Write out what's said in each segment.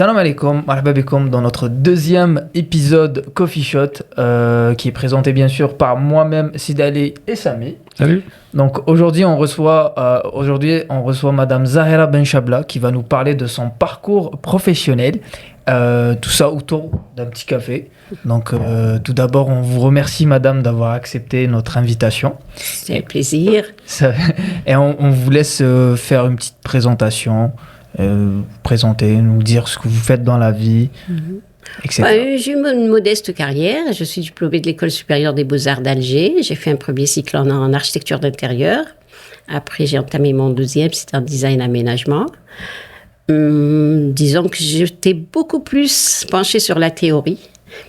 Salam alaikum, marhaba bikoum dans notre deuxième épisode Coffee Shot qui est présenté bien sûr par moi-même, Sidali et Sami. Salut. Donc aujourd'hui on reçoit Madame Zahera Benchabla qui va nous parler de son parcours professionnel, tout ça autour d'un petit café. Donc tout d'abord on vous remercie Madame d'avoir accepté notre invitation. C'est un plaisir. Et on vous laisse faire une petite présentation. Présenter, nous dire ce que vous faites dans la vie, etc. J'ai une modeste carrière. Je suis diplômée de l'École supérieure des beaux-arts d'Alger. J'ai fait un premier cycle en architecture d'intérieur. Après, j'ai entamé mon deuxième, c'était en design aménagement. Disons que j'étais beaucoup plus penchée sur la théorie.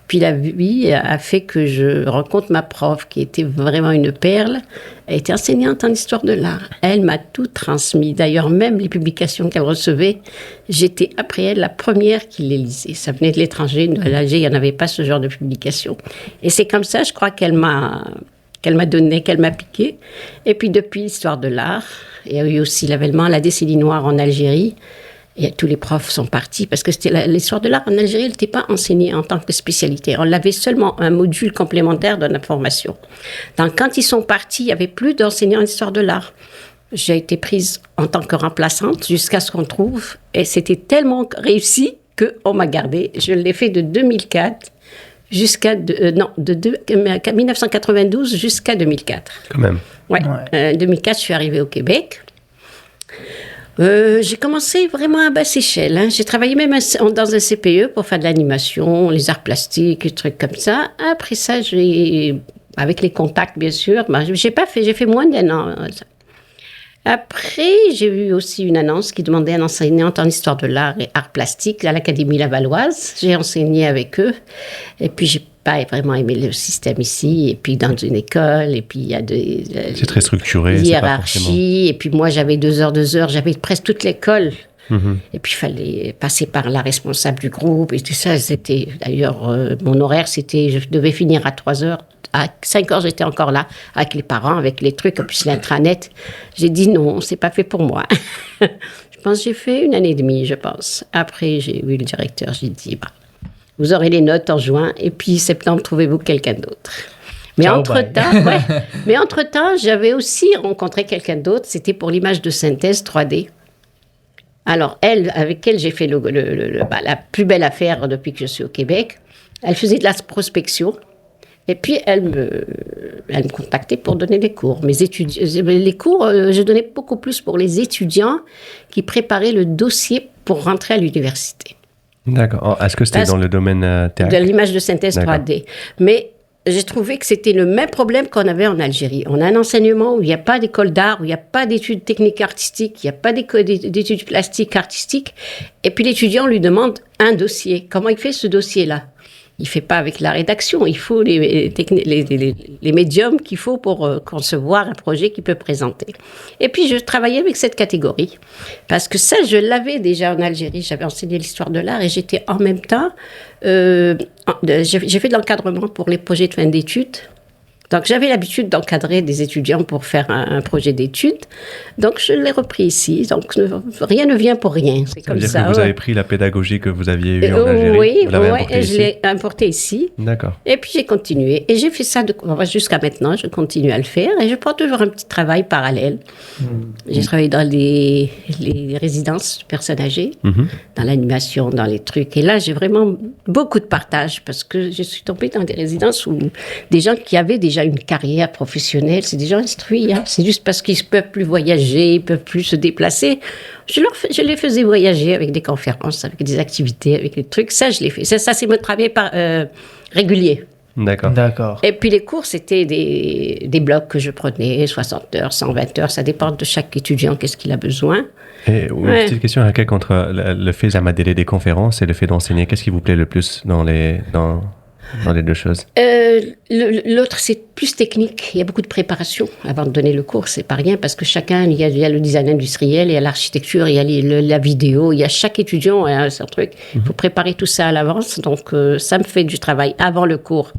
Puis la vie a fait que je rencontre ma prof, qui était vraiment une perle. Elle était enseignante en histoire de l'art. Elle m'a tout transmis. D'ailleurs, même les publications qu'elle recevait, j'étais après elle la première qui les lisait. Ça venait de l'étranger. À l'Alger, il n'y en avait pas ce genre de publication. Et c'est comme ça, je crois, qu'elle m'a piqué. Et puis depuis l'histoire de l'art, il y a eu aussi l'avènement, la décennie noire en Algérie. Et tous les profs sont partis parce que l'histoire de l'art en Algérie n'était pas enseignée en tant que spécialité. On avait seulement un module complémentaire de la formation. Donc, quand ils sont partis, il n'y avait plus d'enseignants d'histoire de l'art. J'ai été prise en tant que remplaçante jusqu'à ce qu'on trouve. Et c'était tellement réussi qu'on m'a gardée. Je l'ai fait de 2004 jusqu'à 1992 jusqu'à 2004. Quand même. Ouais. 2004, je suis arrivée au Québec. J'ai commencé vraiment à basse échelle. J'ai travaillé même dans un CPE pour faire de l'animation, les arts plastiques, des trucs comme ça. Après ça, avec les contacts, bien sûr, j'ai fait moins d'un an. Après, j'ai eu aussi une annonce qui demandait un enseignant en histoire de l'art et arts plastiques à l'Académie Lavalloise. J'ai enseigné avec eux. Et puis, j'ai pas vraiment aimé le système ici. Et puis, dans une école, et puis il y a c'est très structuré. Hiérarchie. Et puis, moi, j'avais 2 heures. J'avais presque toute l'école. Et puis, il fallait passer par la responsable du groupe et tout ça. C'était, d'ailleurs, mon horaire, je devais finir à 3 heures. À 5 heures, j'étais encore là avec les parents, avec les trucs, puis l'intranet. J'ai dit non, c'est pas fait pour moi. Je pense que j'ai fait 1 année et demie, je pense. Après, j'ai vu le directeur, j'ai dit, vous aurez les notes en juin, et puis septembre, trouvez-vous quelqu'un d'autre. Mais entre-temps, j'avais aussi rencontré quelqu'un d'autre, c'était pour l'image de synthèse 3D. Alors, avec elle, j'ai fait la plus belle affaire depuis que je suis au Québec. Elle faisait de la prospection. Et puis, elle me contactait pour donner des cours. Les cours, je donnais beaucoup plus pour les étudiants qui préparaient le dossier pour rentrer à l'université. D'accord. Est-ce que c'était dans le domaine théâtre? De l'image de synthèse 3D. Mais j'ai trouvé que c'était le même problème qu'on avait en Algérie. On a un enseignement où il n'y a pas d'école d'art, où il n'y a pas d'études techniques artistiques, il n'y a pas d'études plastiques artistiques. Et puis, l'étudiant lui demande un dossier. Comment il fait ce dossier-là? Il ne fait pas avec la rédaction, il faut les médiums qu'il faut pour concevoir un projet qu'il peut présenter. Et puis, je travaillais avec cette catégorie, parce que ça, je l'avais déjà en Algérie. J'avais enseigné l'histoire de l'art et j'étais en même temps... j'ai fait de l'encadrement pour les projets de fin d'études. Donc, j'avais l'habitude d'encadrer des étudiants pour faire un projet d'études. Donc, je l'ai repris ici. Donc, rien ne vient pour rien. C'est comme ça. Ça veut dire que vous avez pris la pédagogie que vous aviez eue en Algérie. Oui, je l'ai importée ici. D'accord. Et puis, j'ai continué. Et j'ai fait ça jusqu'à maintenant. Je continue à le faire. Et je prends toujours un petit travail parallèle. J'ai travaillé dans les résidences de personnes âgées, dans l'animation, dans les trucs. Et là, j'ai vraiment beaucoup de partage parce que je suis tombée dans des résidences où des gens qui avaient déjà une carrière professionnelle, c'est des gens instruits. C'est juste parce qu'ils ne peuvent plus voyager, ils ne peuvent plus se déplacer. Je les faisais voyager avec des conférences, avec des activités, avec des trucs. Ça, je l'ai fait. Ça c'est mon travail régulier. D'accord. Et puis les cours, c'était des blocs que je prenais, 60 heures, 120 heures. Ça dépend de chaque étudiant, qu'est-ce qu'il a besoin. Et une petite question, Raquel, entre le fait d'amadéler des conférences et le fait d'enseigner, qu'est-ce qui vous plaît le plus dans les deux choses? L'autre, c'est plus technique. Il y a beaucoup de préparation avant de donner le cours. C'est pas rien parce que chacun, il y a le design industriel, il y a l'architecture, il y a la vidéo, il y a chaque étudiant a son truc. Il faut préparer tout ça à l'avance. Donc, ça me fait du travail avant le cours.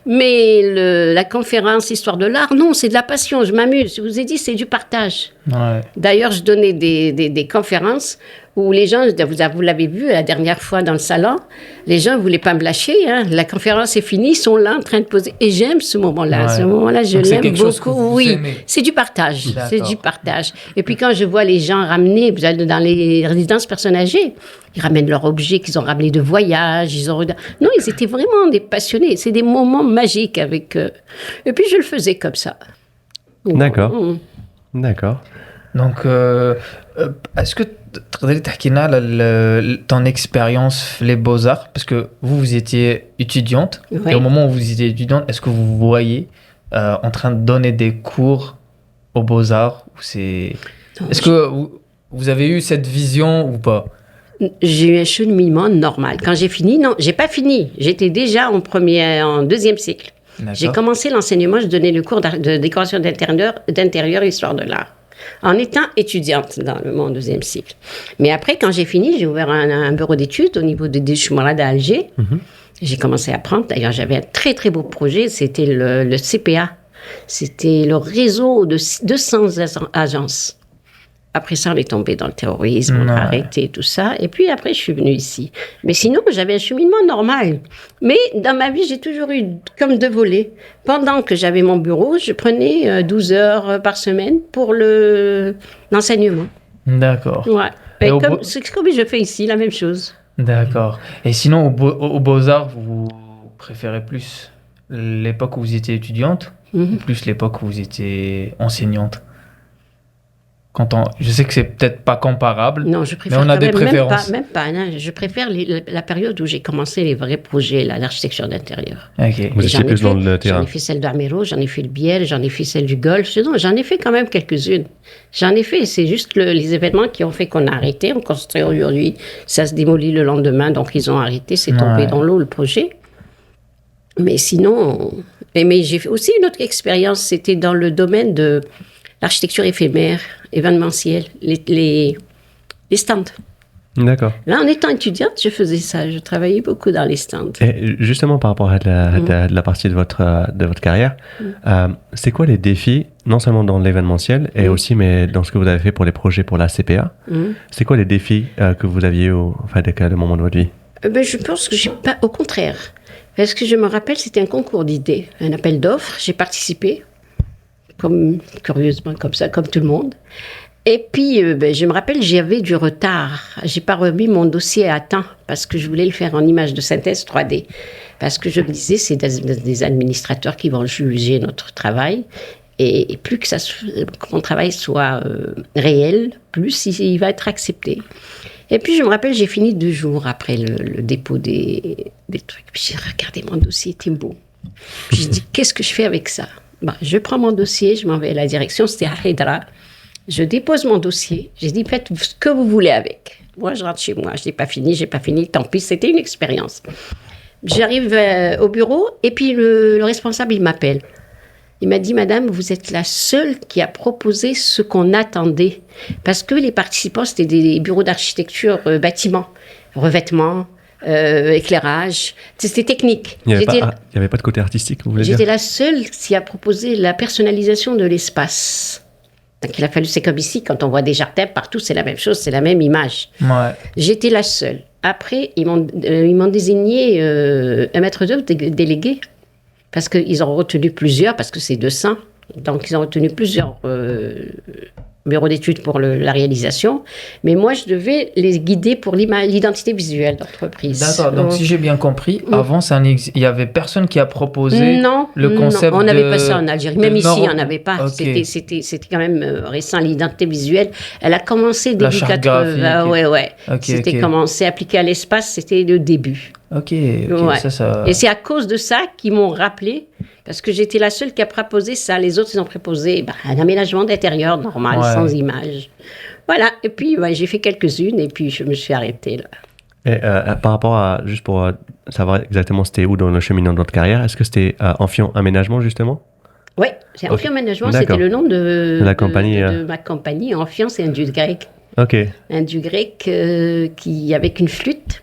Mais la conférence Histoire de l'art, non, c'est de la passion. Je m'amuse. Je vous ai dit, c'est du partage. Ouais. D'ailleurs, je donnais des conférences où les gens, vous l'avez vu la dernière fois dans le salon, les gens ne voulaient pas me lâcher. Hein. La conférence est finie, ils sont là en train de poser. Et j'aime ce moment-là. Ouais. Ce moment-là, je Donc, c'est l'aime quelque chose que beaucoup. vous Oui, aimez. c'est du partage. D'accord. C'est du partage. Et puis quand je vois les gens ramener, vous allez dans les résidences personnes âgées, ils ramènent leurs objets qu'ils ont ramenés de voyage. Non, ils étaient vraiment des passionnés. C'est des moments magiques avec eux. Et puis je le faisais comme ça. D'accord. Mm. D'accord. Donc, est-ce que تقدري تحكي لنا على ton expérience les beaux-arts parce que vous étiez étudiante Oui. et au moment où vous étiez étudiante, est-ce que vous voyez en train de donner des cours aux beaux-arts ou c'est Non, est-ce que vous avez eu cette vision ou pas? J'ai eu un cheminement normal. Quand j'ai fini, non, j'ai pas fini. J'étais déjà en deuxième cycle. D'accord. J'ai commencé l'enseignement, je donnais le cours de décoration d'intérieur, histoire de l'art, en étant étudiante dans mon deuxième cycle. Mais après, quand j'ai fini, j'ai ouvert un bureau d'études au niveau de Choumarade à Alger. J'ai commencé à apprendre. D'ailleurs, j'avais un très, très beau projet. C'était le CPA. C'était le réseau de 200 agences. Après ça, on est tombé dans le terrorisme, on a Ouais. arrêté tout ça. Et puis après, je suis venue ici. Mais sinon, j'avais un cheminement normal. Mais dans ma vie, j'ai toujours eu comme deux volets. Pendant que j'avais mon bureau, je prenais 12 heures par semaine pour l'enseignement. D'accord. Ouais. Et Et au c'est comme je fais ici, la même chose. D'accord. Et sinon, aux Beaux-Arts, vous préférez plus l'époque où vous étiez étudiante ou plus l'époque où vous étiez enseignante? Je sais que c'est peut-être pas comparable. Non, je préfère Mais on a quand des même préférences. même pas. Non, je préfère la période où j'ai commencé les vrais projets, l'architecture d'intérieur. Ok. Vous Et étiez plus dans le J'en terrain. ai fait celle d'Armero, j'en ai fait le Biel, j'en ai fait celle du Golfe. Non, j'en ai fait quand même quelques-unes. J'en ai fait. C'est juste les événements qui ont fait qu'on a arrêté. On construit aujourd'hui. Ça se démolit le lendemain, donc ils ont arrêté. C'est tombé Ouais. dans l'eau, le projet. Mais sinon... Mais j'ai fait aussi une autre expérience. C'était dans le domaine de l'architecture éphémère, événementielle, les stands. D'accord. Là, en étant étudiante, je faisais ça. Je travaillais beaucoup dans les stands. Et justement, par rapport à la partie de votre carrière, c'est quoi les défis, non seulement dans l'événementiel, et aussi mais dans ce que vous avez fait pour les projets pour la CPA, c'est quoi les défis que vous aviez au moment de votre vie? Ben, je pense que j'ai pas... Au contraire. Parce que je me rappelle, c'était un concours d'idées, un appel d'offres. J'ai participé, curieusement, comme ça, comme tout le monde. Et puis, ben, je me rappelle, j'avais du retard. J'ai pas remis mon dossier à temps parce que je voulais le faire en image de synthèse 3D. Parce que je me disais, c'est des administrateurs qui vont juger notre travail. Et plus que mon travail soit réel, plus il va être accepté. Et puis, je me rappelle, j'ai fini 2 jours après le dépôt des trucs. Puis, j'ai regardé mon dossier, il était beau. Puis, j'ai dit, qu'est-ce que je fais avec ça? Ben, je prends mon dossier, je m'en vais à la direction, c'était à Hydra. Je dépose mon dossier. J'ai dit, faites ce que vous voulez avec. Moi, je rentre chez moi. Je n'ai pas fini, tant pis, c'était une expérience. J'arrive au bureau et puis le responsable, il m'appelle. Il m'a dit, madame, vous êtes la seule qui a proposé ce qu'on attendait. Parce que les participants, c'était des bureaux d'architecture bâtiments, revêtements, éclairage. C'était technique. Il n'y avait pas de côté artistique, vous voulez dire? J'étais la seule qui a proposé la personnalisation de l'espace. Donc il a fallu, c'est comme ici, quand on voit des jardins partout, c'est la même chose, c'est la même image. Ouais. J'étais la seule. Après, ils m'ont désigné un maître d'œuvre délégué. Parce qu'ils ont retenu plusieurs, parce que c'est 200. Donc, ils ont retenu plusieurs bureaux d'études pour la réalisation. Mais moi, je devais les guider pour l'identité visuelle d'entreprise. D'accord. Donc, si j'ai bien compris, avant, il n'y avait personne qui a proposé le concept. Non, on n'avait pas ça en Algérie. Même ici, Nord- on n'avait pas. Ok. C'était quand même récent, l'identité visuelle. Elle a commencé début charte 80. graphique. Ouais. Ok, C'était ok. commencé, appliqué à l'espace, c'était le début. Ok. Ouais. Ça... Et c'est à cause de ça qu'ils m'ont rappelé, parce que j'étais la seule qui a proposé ça. Les autres, ils ont proposé un aménagement d'intérieur normal, Ouais. sans image. Voilà. Et puis, j'ai fait quelques-unes, et puis je me suis arrêtée là. Et par rapport à, juste pour savoir exactement c'était où dans le cheminement de votre carrière, est-ce que c'était Amphion Aménagement, justement? Oui, c'est Ok. Amphion Aménagement, D'accord. c'était le nom de la compagnie, de ma compagnie. Amphion, c'est un dieu grec. Ok. Un dieu grec avec une flûte.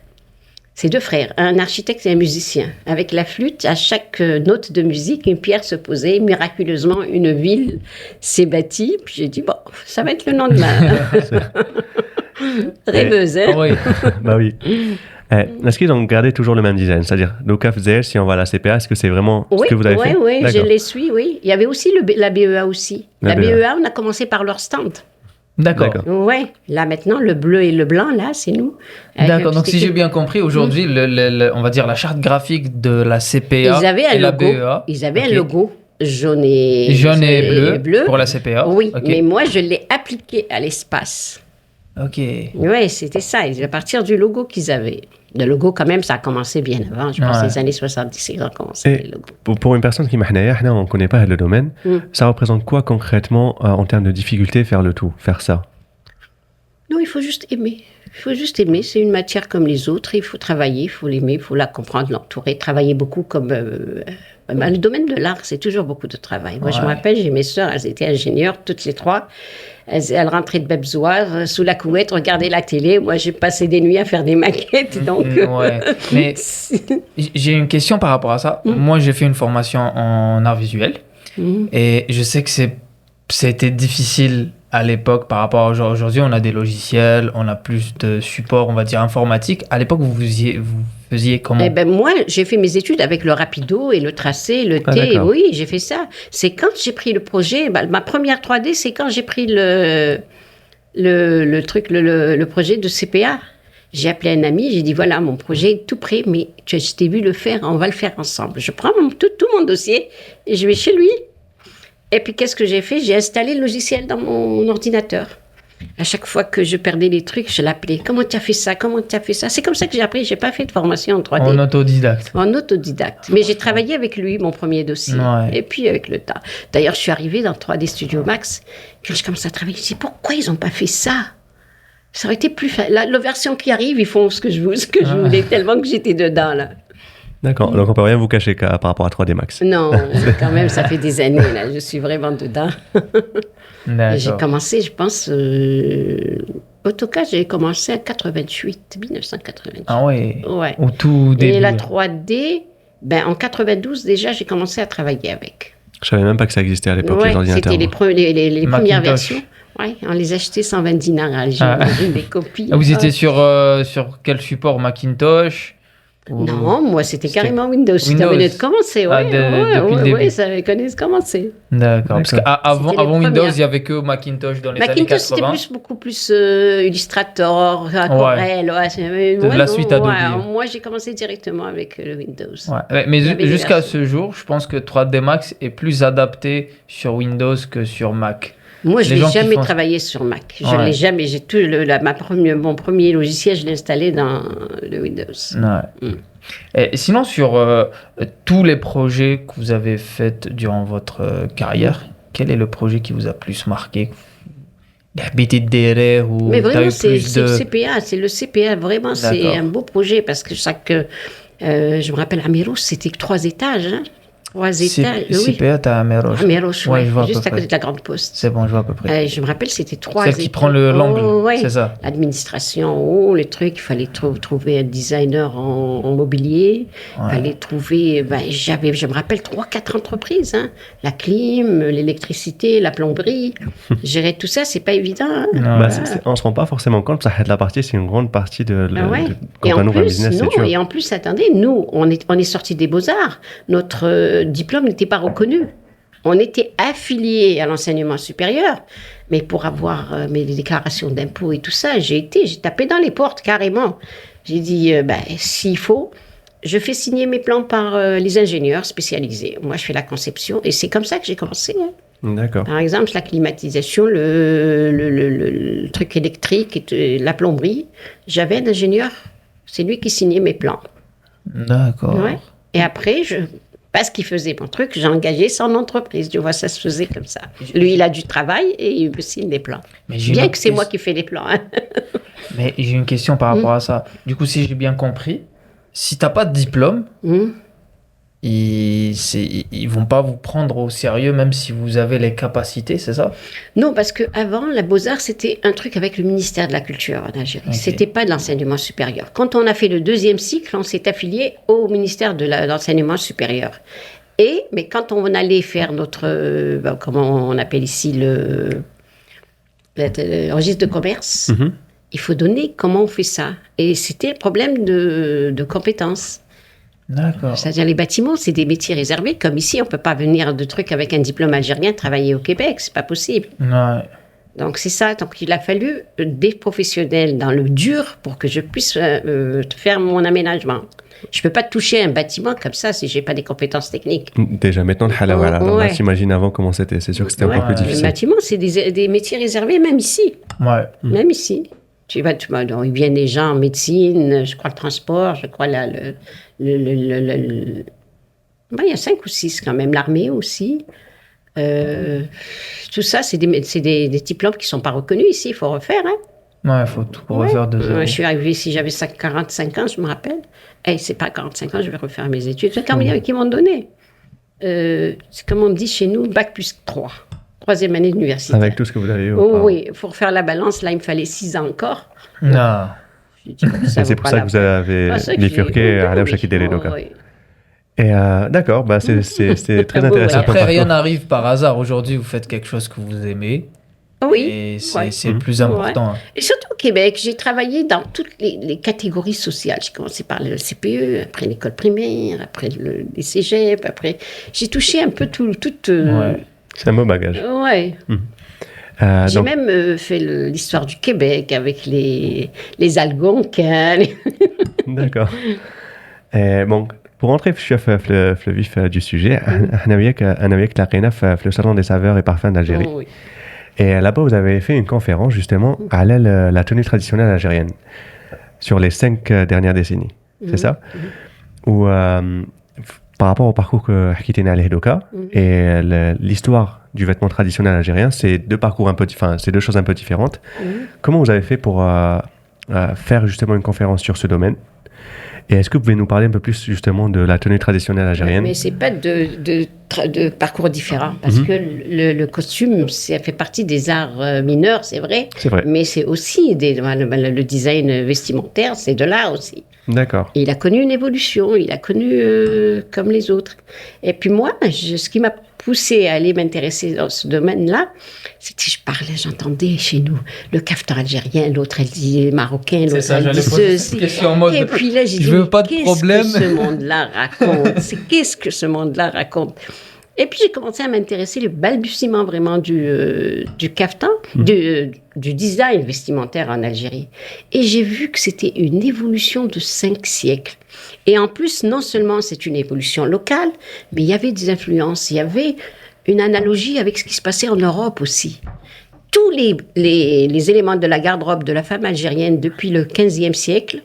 C'est 2 frères, un architecte et un musicien. Avec la flûte, à chaque note de musique, une pierre se posait. Miraculeusement, une ville s'est bâtie. Puis j'ai dit, bon, ça va être le nom de ma... Rêveuse, hein? Oui. Bah oui. Est-ce qu'ils ont gardé toujours le même design? C'est-à-dire, Lucaf Zéel, si on va à la CPA, est-ce que c'est vraiment ce que vous avez fait? Oui, je D'accord. les suis, oui. Il y avait aussi la BEA aussi. La La BEA. BEA, on a commencé par leur stand. D'accord. Oui, là maintenant, le bleu et le blanc, là, c'est nous. D'accord, donc si j'ai bien compris, aujourd'hui, on va dire la charte graphique de la CPA Ils avaient un et la logo. BEA. Ils avaient Ok. un logo jaune et bleu pour la CPA. Oui, Ok. mais moi, je l'ai appliqué à l'espace. Ok. Oui, c'était ça. À partir du logo qu'ils avaient. Le logo, quand même, ça a commencé bien avant. Je pense Ouais. les années 70, ils ont commencé Et les logos. pour une personne qui m'a on ne connaît pas le domaine, ça représente quoi concrètement en termes de difficulté faire ça? Non, il faut juste aimer. Il faut juste aimer. C'est une matière comme les autres. Il faut travailler, il faut l'aimer, il faut la comprendre, l'entourer, travailler beaucoup comme... le domaine de l'art, c'est toujours beaucoup de travail. Moi, je me rappelle, j'ai mes sœurs, elles étaient ingénieures, toutes les 3. Elles rentraient de Bebzoar, sous la couette, regardaient la télé. Moi, j'ai passé des nuits à faire des maquettes. Donc, Ouais. Mais j'ai une question par rapport à ça. Moi, j'ai fait une formation en art visuel. Et je sais que c'était difficile à l'époque par rapport à aujourd'hui. On a des logiciels, on a plus de support, on va dire, informatique. À l'époque, vous faisiez comment? Eh ben moi, j'ai fait mes études avec le rapido et le tracé, le Ah, T. d'accord. Oui, j'ai fait ça. C'est quand j'ai pris le projet, ma première 3D, c'est quand j'ai pris le projet de CPA. J'ai appelé un ami, j'ai dit voilà, mon projet est tout prêt, mais je t'ai vu le faire, on va le faire ensemble. Je prends tout mon dossier et je vais chez lui. Et puis qu'est-ce que j'ai fait? J'ai installé le logiciel dans mon ordinateur. À chaque fois que je perdais les trucs, je l'appelais. Comment tu as fait ça? Comment tu as fait ça? C'est comme ça que j'ai appris. J'ai pas fait de formation en 3D. En autodidacte. En autodidacte. Mais j'ai travaillé avec lui, mon premier dossier. Ouais. Et puis avec le temps. D'ailleurs, je suis arrivée dans 3D Studio Max. Quand je commence à travailler, je me dis pourquoi ils n'ont pas fait ça? Ça aurait été plus facile. La version qui arrive, ils font ce que je voulais, tellement que j'étais dedans, là. D'accord, donc on peut rien vous cacher par rapport à 3D Max. Non, quand même, ça fait des années, là. Je suis vraiment dedans. D'accord. J'ai commencé, je pense, AutoCAD, j'ai commencé en 1988. Ah ouais. Ouais. Au tout début. Et la 3D, en 92, déjà, j'ai commencé à travailler avec. Je savais même pas que ça existait à l'époque, les ordinateurs. C'était les premières Macintosh. versions. Ouais, on les achetait 120 dinars à Alger, des copies. Ah, vous étiez sur quel support? Macintosh ou- Non, moi, c'était carrément Windows. Ça Windows. venait de commencer, Ah, depuis le début. ouais, ça venait de commencer. D'accord. Parce qu'avant C'était les Windows, premières. il n'y avait que Macintosh dans les années Macintosh, c'était 80. beaucoup plus Illustrator, Corel. De la suite Adobe. Moi, j'ai commencé directement avec le Windows. Ouais. Mais Il y avait des jusqu'à versions. ce jour, je pense que 3D Max est plus adapté sur Windows que sur Mac. Moi, je Les n'ai gens qui jamais font- travaillé sur Mac. Je Ouais. l'ai jamais. J'ai tout mon premier logiciel, je l'ai installé dans le Windows. Ouais. Et sinon, sur tous les projets que vous avez faits durant votre carrière, quel est le projet qui vous a plus marqué? Habité de DRE ou Mais t'as vraiment, eu c'est plus de... le CPA. C'est le CPA. Vraiment, c'est D'accord. un beau projet parce que je me rappelle, Amiros, c'était 3 étages. Hein. 3 étages. Oui. CPA, t'as Améroche. Amiros, Ouais, je vois à juste peu à côté près. de la Grande Poste. C'est bon, je vois à peu près. Je me rappelle, c'était 3 Celle étages. qui prend l'angle, ouais. c'est ça. L'administration, les trucs, il fallait trouver un designer en mobilier, il fallait trouver, je me rappelle 3-4 entreprises, hein. La clim, l'électricité, la plomberie, gérer tout ça, c'est pas évident. Hein. Bah, on se rend pas forcément compte, ça la partie, c'est une grande partie de Et quand en on ouvre un plus, business, c'est sûr. et en plus, attendez, nous, on est sortis des Beaux-Arts, notre diplôme n'était pas reconnu. On était affiliés à l'enseignement supérieur, mais pour avoir mes déclarations d'impôts et tout ça, j'ai tapé dans les portes carrément. J'ai dit, s'il faut, je fais signer mes plans par les ingénieurs spécialisés. Moi, je fais la conception et c'est comme ça que j'ai commencé. Hein. D'accord. Par exemple, la climatisation, le truc électrique, et la plomberie, j'avais un ingénieur, c'est lui qui signait mes plans. D'accord. Ouais. Et après, parce qu'il faisait mon truc, j'ai engagé son entreprise. Tu vois, ça se faisait comme ça. Lui, il a du travail et il me signe des plans. Mais j'ai Bien une que c'est question- moi qui fais les plans. Hein. Mais j'ai une question par rapport à ça. Du coup, si j'ai bien compris, si t'as pas de diplôme, Hum. ils vont pas vous prendre au sérieux même si vous avez les capacités, c'est ça? Non, parce qu'avant, la Beaux-Arts, c'était un truc avec le ministère de la Culture en Algérie. Ok. C'était pas de l'enseignement supérieur. Quand on a fait le 2e cycle, on s'est affilié au ministère de l'enseignement supérieur. Mais quand on allait faire notre, comment on appelle ici, le registre de commerce, il faut donner comment on fait ça. Et c'était le problème de compétences. D'accord. C'est-à-dire les bâtiments, c'est des métiers réservés. Comme ici, on ne peut pas venir de trucs avec un diplôme algérien travailler au Québec. C'est pas possible. Ouais. Donc c'est ça. Donc il a fallu des professionnels dans le dur pour que je puisse faire mon aménagement. Je ne peux pas toucher un bâtiment comme ça si je n'ai pas des compétences techniques. Déjà, maintenant, le halawa, alors, on Ouais. s'imagine avant comment c'était. C'est sûr que c'était Ouais. encore plus Les difficile. bâtiments, c'est des métiers réservés, même ici. Ouais. Même ici. Donc, ils viennent des gens en médecine, je crois le transport, je crois il y a 5 ou 6 quand même, l'armée aussi. Tout ça, c'est des diplômes qui ne sont pas reconnus ici, il faut refaire. Hein. Ouais, faut tout refaire de zéro. Je suis arrivée ici, j'avais 45 ans, je me rappelle. C'est pas 45 ans, je vais refaire mes études. C'est combien qu'ils m'ont donné. C'est comme on dit chez nous, bac plus 3. 3e année d'université. Avec tout ce que vous avez eu. Oui, pour faire la balance, là, il me fallait 6 ans encore. Non. J'ai dit, ça Et c'est vaut pour pas ça la que vous peine. avez Ah, c'est que bifurqué j'ai- à la oui, chaque idée. oui. Et d'accord, bah, c'est très Ah, bon, intéressant. ouais. comme Après, rien parcours. n'arrive par hasard. Aujourd'hui, vous faites quelque chose que vous aimez. Oui. Et c'est Ouais. c'est le plus important. Et surtout au Québec, j'ai travaillé dans toutes les catégories sociales. J'ai commencé par le CPE, après l'école primaire, après les cégeps, après... J'ai touché un peu tout... Ouais. C'est un beau bagage. Ouais. J'ai Donc, même fait l'histoire du Québec avec les Algonquins. d'accord. Bon, pour entrer في le vif du sujet, أنا وياك تلاقينا في le salon des saveurs et parfums d'Algérie. Oh, oui. Et là-bas, vous avez fait une conférence justement à la tenue traditionnelle algérienne sur les 5 dernières décennies. C'est ça? Ou par rapport au parcours que Hakitena al-Hidoka et l'histoire du vêtement traditionnel algérien, c'est deux parcours c'est deux choses un peu différentes. Comment vous avez fait pour faire justement une conférence sur ce domaine? Et est-ce que vous pouvez nous parler un peu plus justement de la tenue traditionnelle algérienne? Mais c'est pas de parcours différents, parce que le costume, ça fait partie des arts mineurs, c'est vrai. C'est vrai. Mais c'est aussi le design vestimentaire, c'est de l'art aussi. D'accord. Et il a connu une évolution, il a connu comme les autres. Et puis moi, ce qui m'a poussée à aller m'intéresser dans ce domaine-là, c'était j'entendais chez nous le caftan algérien, l'autre elle dit marocain, C'est l'autre ça, elle j'allais dit poser ceci. cette question en mode, Et puis là, j'ai dit, je veux mais pas de problème. Qu'est-ce que ce monde-là raconte? Qu'est-ce que ce monde-là raconte? Et puis j'ai commencé à m'intéresser le balbutiement vraiment du caftan, du design vestimentaire en Algérie. Et j'ai vu que c'était une évolution de 5 siècles. Et en plus, non seulement c'est une évolution locale, mais il y avait des influences, il y avait une analogie avec ce qui se passait en Europe aussi. Tous les éléments de la garde-robe de la femme algérienne depuis le 15e siècle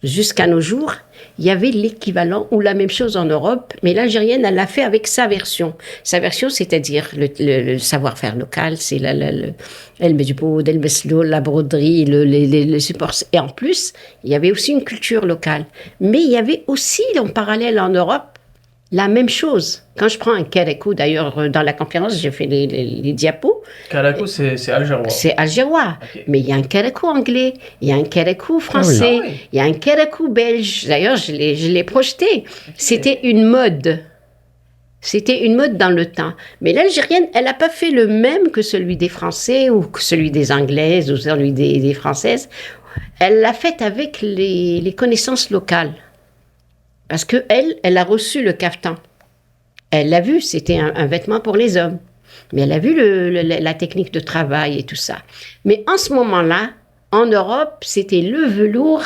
jusqu'à nos jours, il y avait l'équivalent ou la même chose en Europe, mais l'Algérienne, elle l'a fait avec sa version. Sa version, c'est-à-dire le savoir-faire local, c'est El Medjoud, El Meslo, la broderie, les supports. Et en plus, il y avait aussi une culture locale. Mais il y avait aussi, en parallèle en Europe, la même chose. Quand je prends un kérékou, d'ailleurs, dans la conférence, j'ai fait les diapos. Kalakou, c'est algérois. C'est algérois. Ok. Mais il y a un kérékou anglais, il y a un kérékou français, Ah oui. il y a un kérékou belge. D'ailleurs, je l'ai projeté. C'était une mode. C'était une mode dans le temps. Mais l'Algérienne, elle n'a pas fait le même que celui des Français ou que celui des Anglaises ou celui des Françaises. Elle l'a fait avec les connaissances locales. Parce qu'elle, elle a reçu le caftan. Elle l'a vu, c'était un vêtement pour les hommes. Mais elle a vu la technique de travail et tout ça. Mais en ce moment-là, en Europe, c'était le velours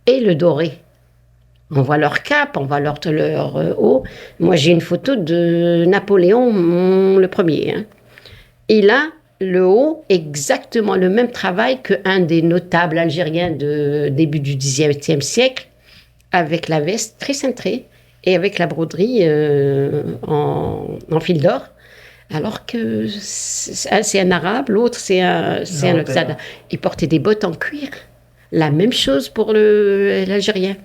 et le doré. On voit leur cape, on voit leur haut. Moi, j'ai une photo de Napoléon, le premier. Hein. Et là, le haut, exactement le même travail qu'un des notables algériens de début du XVIIe siècle, avec la veste très cintrée et avec la broderie en fil d'or. Alors que c'est un arabe, l'autre c'est un Oxada. Il portait des bottes en cuir. La même chose pour l'Algérien.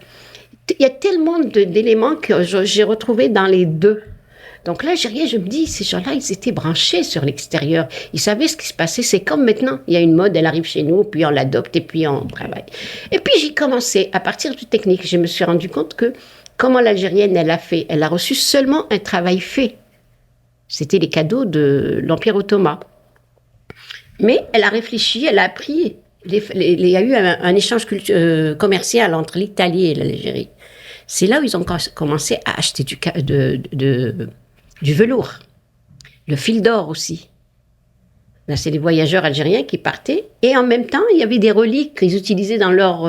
il y a tellement d'éléments que j'ai retrouvés dans les deux. Donc l'Algérien, je me dis, ces gens-là, ils étaient branchés sur l'extérieur. Ils savaient ce qui se passait. C'est comme maintenant. Il y a une mode, elle arrive chez nous, puis on l'adopte et puis on travaille. Et puis j'ai commencé, à partir du technique, je me suis rendu compte que comment l'Algérienne, elle a fait. Elle a reçu seulement un travail fait. C'était les cadeaux de l'Empire ottoman. Mais elle a réfléchi, elle a appris. Il y a eu un échange commercial entre l'Italie et l'Algérie. C'est là où ils ont commencé à acheter du velours. Le fil d'or aussi. Là, c'est les voyageurs algériens qui partaient. Et en même temps, il y avait des reliques qu'ils utilisaient dans leur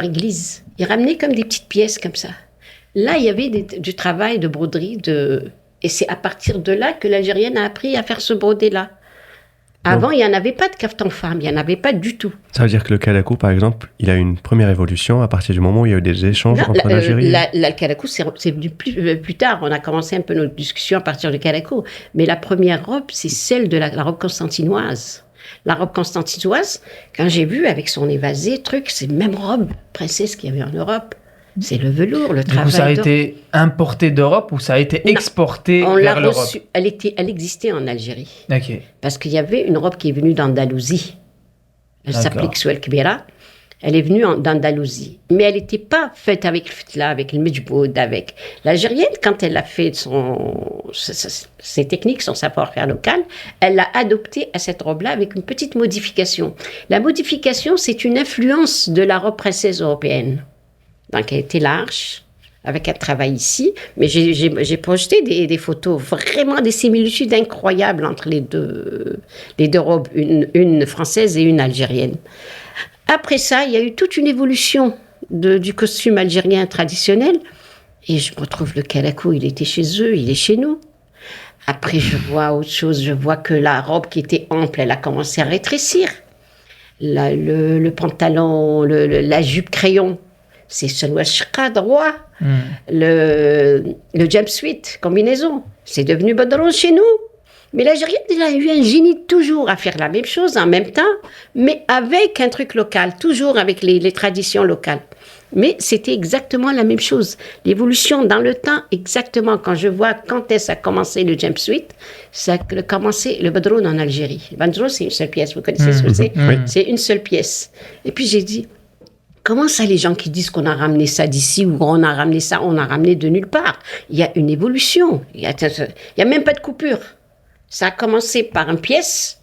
église. Ils ramenaient comme des petites pièces comme ça. Là, il y avait du travail de broderie. Et c'est à partir de là que l'Algérienne a appris à faire ce brodé-là. Avant, il n'y en avait pas de caftan femme, il n'y en avait pas du tout. Ça veut dire que le kalakou, par exemple, il a eu une première évolution à partir du moment où il y a eu des échanges entre l'Algérie le kalakou, c'est venu plus tard. On a commencé un peu notre discussion à partir du kalakou. Mais la première robe, c'est celle de la robe constantinoise. La robe constantinoise, quand j'ai vu avec son évasé, c'est la même robe princesse qu'il y avait en Europe. C'est le velours, le travail. Du coup, ça a été importé d'Europe ou ça a été exporté vers l'Europe? Elle existait en Algérie. Ok. Parce qu'il y avait une robe qui est venue d'Andalousie. Elle s'appelait Ksouel Kbira. Elle est venue d'Andalousie. Mais elle n'était pas faite avec le fitla, avec le medjboud, avec... L'Algérienne, quand elle a fait ses techniques, son savoir-faire local, elle l'a adoptée à cette robe-là avec une petite modification. La modification, c'est une influence de la robe princesse européenne. Donc, elle était large, avec un travail ici. Mais j'ai projeté des photos, vraiment des similitudes incroyables entre les deux robes, une française et une algérienne. Après ça, il y a eu toute une évolution du costume algérien traditionnel. Et je retrouve le kalakou, il était chez eux, il est chez nous. Après, je vois autre chose. Je vois que la robe qui était ample, elle a commencé à rétrécir. Le pantalon, la jupe crayon, c'est Salwa Shqa droit. Le jumpsuit, combinaison, c'est devenu Badron chez nous. Mais l'Algérienne, elle a eu un génie toujours à faire la même chose en même temps, mais avec un truc local, toujours avec les traditions locales. Mais c'était exactement la même chose. L'évolution dans le temps, exactement. Quand je vois quand est-ce a commencé le jumpsuit, ça a commencé le Badron en Algérie. Le Badron, c'est une seule pièce, vous connaissez ce que c'est? C'est une seule pièce. Et puis j'ai dit, comment ça, les gens qui disent qu'on a ramené ça d'ici ou on a ramené ça, on a ramené de nulle part? Il y a une évolution. Il y a même pas de coupure. Ça a commencé par une pièce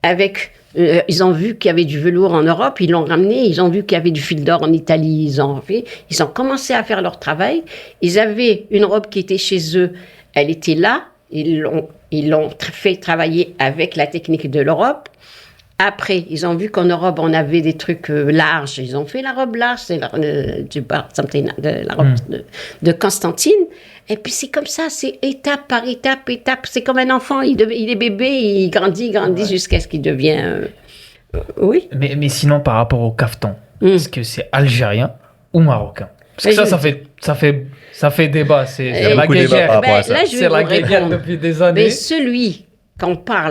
avec... ils ont vu qu'il y avait du velours en Europe, ils l'ont ramené. Ils ont vu qu'il y avait du fil d'or en Italie, ils ont commencé à faire leur travail. Ils avaient une robe qui était chez eux, elle était là. Ils l'ont fait travailler avec la technique de l'Europe. Après, ils ont vu qu'en Europe, on avait des trucs larges. Ils ont fait la robe large, c'est la robe de Constantine. Et puis, c'est comme ça, c'est étape par étape. C'est comme un enfant, il est bébé, il grandit jusqu'à ce qu'il devient... oui. Mais sinon, par rapport au kaftan, est-ce que c'est algérien ou marocain? Parce que ça fait débat. C'est la guéguerre. C'est la guéguerre depuis des années. Mais celui...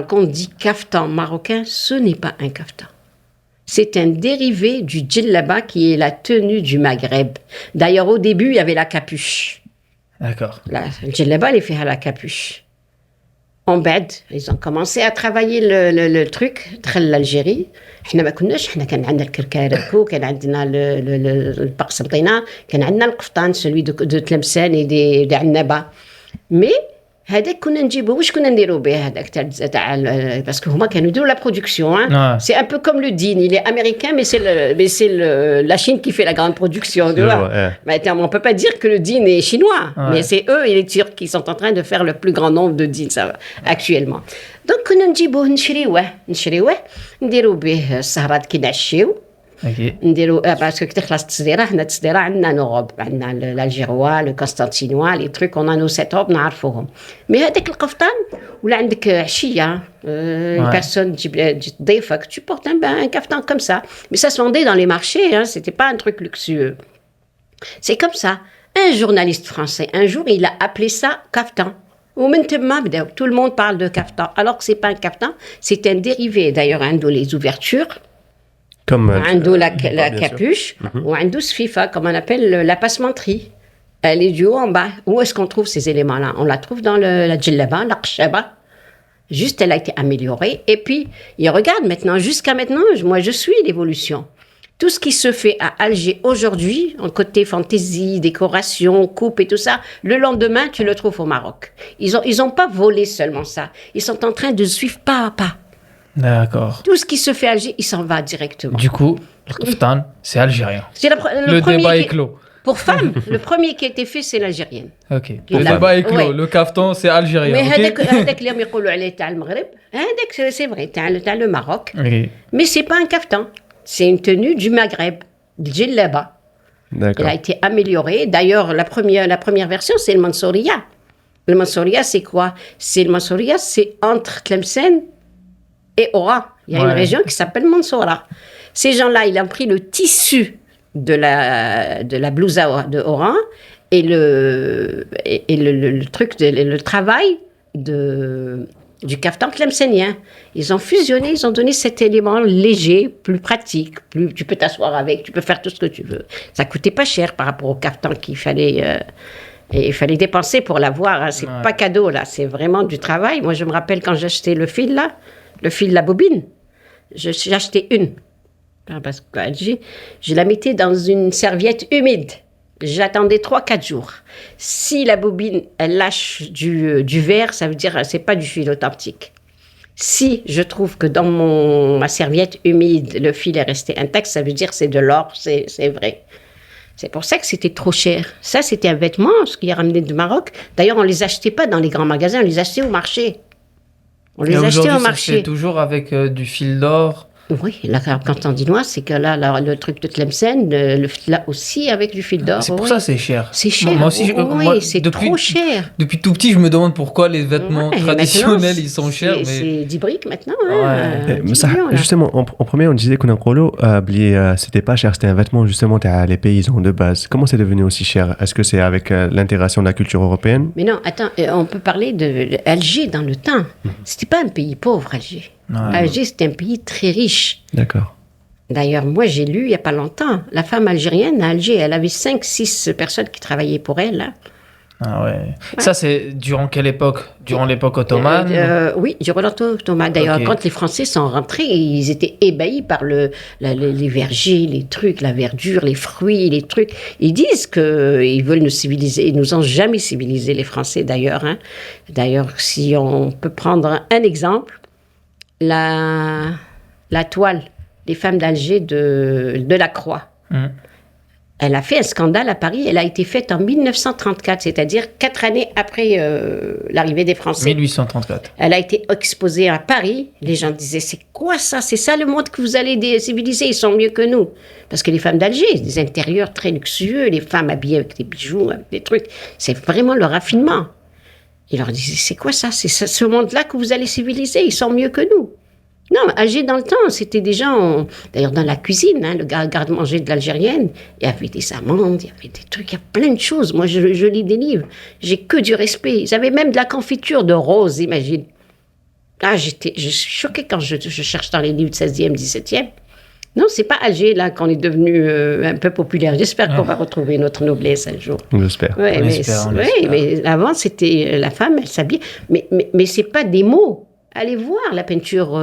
Qu'on dit kaftan marocain, ce n'est pas un kaftan. C'est un dérivé du djellaba qui est la tenue du Maghreb. D'ailleurs, au début, il y avait la capuche. D'accord. Le djellaba, il est fait à la capuche. En bed, ils ont commencé à travailler le truc, l'Algérie. احنا ما كناش احنا كان عندنا الكركاركو كان عندنا البقسنطينه كان عندنا القفطان celui de Tlemcen et des عنبه. Mais هذاك كنا نجيبوه واش كنا نديرو به هذاك تاع باسكو هما كانوا يديروا لا برودكسيون سي ان بو كوم لو دين il est américain mais c'est la Chine qui fait la grande production on peut pas dire que le din est chinois mais c'est eux et les Turcs qui sont en train de faire le plus grand nombre de din actuellement donc كنا نجيبوه نشريوه نديرو به السهرات كي نعشيو نديرو باسكو كي تخلص التصديره حنا التصديره عندنا نوروب عندنا الالجيروا لو كونستانتينوا لي تروك اون انو سيت روب نعرفوهم مي هذاك القفطان ولا عندك عشيه بيرسون تجي تضيفك tu portes un caftan comme ça mais ça se vendait dans les marchés c'était pas un truc luxueux c'est comme ça un journaliste français un jour il a appelé ça caftan ومن تما بداو tout le monde parle de caftan alors que c'est pas un caftan c'est un dérivé d'ailleurs les ouvertures Comme عنده la bien sûr. capuche, ou عنده sfifa, comme on appelle la passementerie. Elle est du haut en bas. Où est-ce qu'on trouve ces éléments-là? On la trouve dans la djellaba, la qshaba. Juste, elle a été améliorée. Et puis, il regarde maintenant, jusqu'à maintenant, moi, je suis l'évolution. Tout ce qui se fait à Alger aujourd'hui, en côté fantaisie, décoration, coupe et tout ça, le lendemain, tu le trouves au Maroc. Ils ont pas volé seulement ça. Ils sont en train de suivre pas à pas. D'accord. Tout ce qui se fait à Alger, il s'en va directement. Du coup, le kaftan, c'est algérien. C'est Le premier débat qui- est clos. Pour femmes, le premier qui a été fait, c'est l'algérienne. Ok. Le Le débat est clos. ouais. Le kaftan, c'est algérien. Mais ok هذاك اللي يقولوا عليه تاع المغرب هذاك c'est vrai تاع le Maroc. Ok. Mais c'est pas un caftan, c'est une tenue du Maghreb, le djellaba. Elle D'accord. a été améliorée. D'ailleurs, la première version, c'est le Mansouriya. Le Mansouriya, c'est quoi? C'est le Mansouriya, c'est entre Tlemcen et Oran. Il y a une Ouais. région qui s'appelle Mansoura. Ces gens-là, ils ont pris le tissu de la blousa de Oran et le truc, le travail du kaftan tlemcenien. Ils ont fusionné, ils ont donné cet élément léger, plus pratique, tu peux t'asseoir avec, tu peux faire tout ce que tu veux. Ça coûtait pas cher par rapport au kaftan qu'il fallait... et il fallait dépenser pour l'avoir, hein. C'est Ouais. pas cadeau là, c'est vraiment du travail. Moi je me rappelle quand j'achetais le fil là, le fil de la bobine, j'ai acheté une. Parce que je la mettais dans une serviette humide. J'attendais 3-4 jours. Si la bobine, elle lâche du verre, ça veut dire que ce n'est pas du fil authentique. Si je trouve que dans ma serviette humide, le fil est resté intact, ça veut dire que c'est de l'or, c'est vrai. C'est pour ça que c'était trop cher. Ça, c'était un vêtement, ce qu'il a ramené du Maroc. D'ailleurs, on ne les achetait pas dans les grands magasins, on les achetait au marché. On les Et achetait aujourd'hui, au ça se marché. fait toujours avec du fil d'or. Oui, la cantandinoise, c'est que là, le truc de Tlemcen, là aussi avec du fil d'or. C'est pour oui. ça c'est cher. C'est cher. Moi aussi, Oui, moi, c'est depuis, trop cher. Depuis tout petit, je me demande pourquoi les vêtements Ouais, traditionnels, maintenant, ils sont chers. Mais... C'est 10 briques maintenant. Ouais. Hein, 10 Ça, millions, là. justement, en premier, on disait qu'on c'était pas cher, c'était un vêtement justement les paysans de base. Comment c'est devenu aussi cher? Est-ce que c'est avec l'intégration de la culture européenne? Mais non, attends, on peut parler d'Alger dans le temps. C'était pas un pays pauvre, Alger. Ouais. Alger, c'était un pays très riche. D'accord. D'ailleurs, moi, j'ai lu il n'y a pas longtemps, la femme algérienne à Alger, elle avait 5-6 personnes qui travaillaient pour elle. Hein. Ah ouais. Ça, c'est durant quelle époque? Durant l'époque ottomane? Oui, durant l'ottomane. D'ailleurs, Ok. quand les Français sont rentrés, ils étaient ébahis par les vergers, les trucs, la verdure, les fruits, les trucs. Ils disent qu'ils veulent nous civiliser. Ils nous ont jamais civilisés, les Français, d'ailleurs. Hein. D'ailleurs, si on peut prendre un exemple, la toile des femmes d'Alger de la Croix. Elle a fait un scandale à Paris. Elle a été faite en 1934, c'est-à-dire 4 années après l'arrivée des Français. 1834. Elle a été exposée à Paris. Les gens disaient, c'est quoi ça? C'est ça le monde que vous allez civiliser? Ils sont mieux que nous. Parce que les femmes d'Alger, des intérieurs très luxueux, les femmes habillées avec des bijoux, avec des trucs. C'est vraiment le raffinement. Ils leur disaient, c'est quoi ça? C'est ce monde-là que vous allez civiliser? Ils sont mieux que nous. Non, Alger, dans le temps, c'était des gens... D'ailleurs, dans la cuisine, hein, le garde-manger de l'Algérienne, il y avait des amandes, il y avait des trucs, il y a plein de choses. Moi, je lis des livres. J'ai que du respect. Ils avaient même de la confiture de rose, imagine. Ah, je suis choquée quand je cherche dans les livres 16e, 17e. Non, c'est pas Alger, là, qu'on est devenu un peu populaire. J'espère qu'on va retrouver notre noblesse un jour. J'espère. Ouais, On mais, espère, on ouais, espère. mais avant, c'était la femme, elle s'habillait. Mais c'est pas des mots. Allez voir la peinture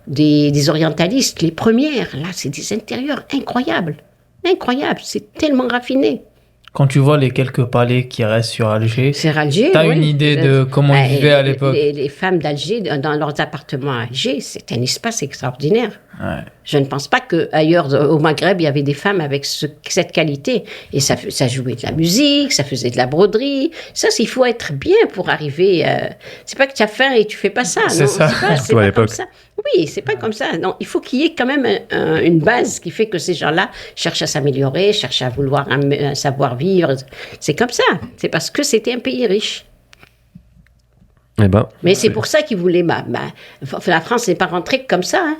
des orientalistes, les premières. Là, c'est des intérieurs incroyables. Incroyables. C'est tellement raffiné. Quand tu vois les quelques palais qui restent sur Alger, C'est Alger. t'as oui. une idée de comment ils vivaient à l'époque? Les femmes d'Alger, dans leurs appartements à Alger, c'est un espace extraordinaire. Ouais. Je ne pense pas qu'ailleurs, au Maghreb, il y avait des femmes avec cette qualité. Et ça jouait de la musique, ça faisait de la broderie. Ça, il faut être bien pour arriver. C'est pas que tu as faim et tu fais pas ça. C'est non, ça. C'est Surtout à pas l'époque. comme ça. Oui, c'est pas comme ça. Non, il faut qu'il y ait quand même une base qui fait que ces gens-là cherchent à s'améliorer, cherchent à vouloir un savoir-vivre. C'est comme ça. C'est parce que c'était un pays riche. Eh ben, Mais c'est pour ça qu'ils voulaient... la France n'est pas rentrée comme ça. Hein.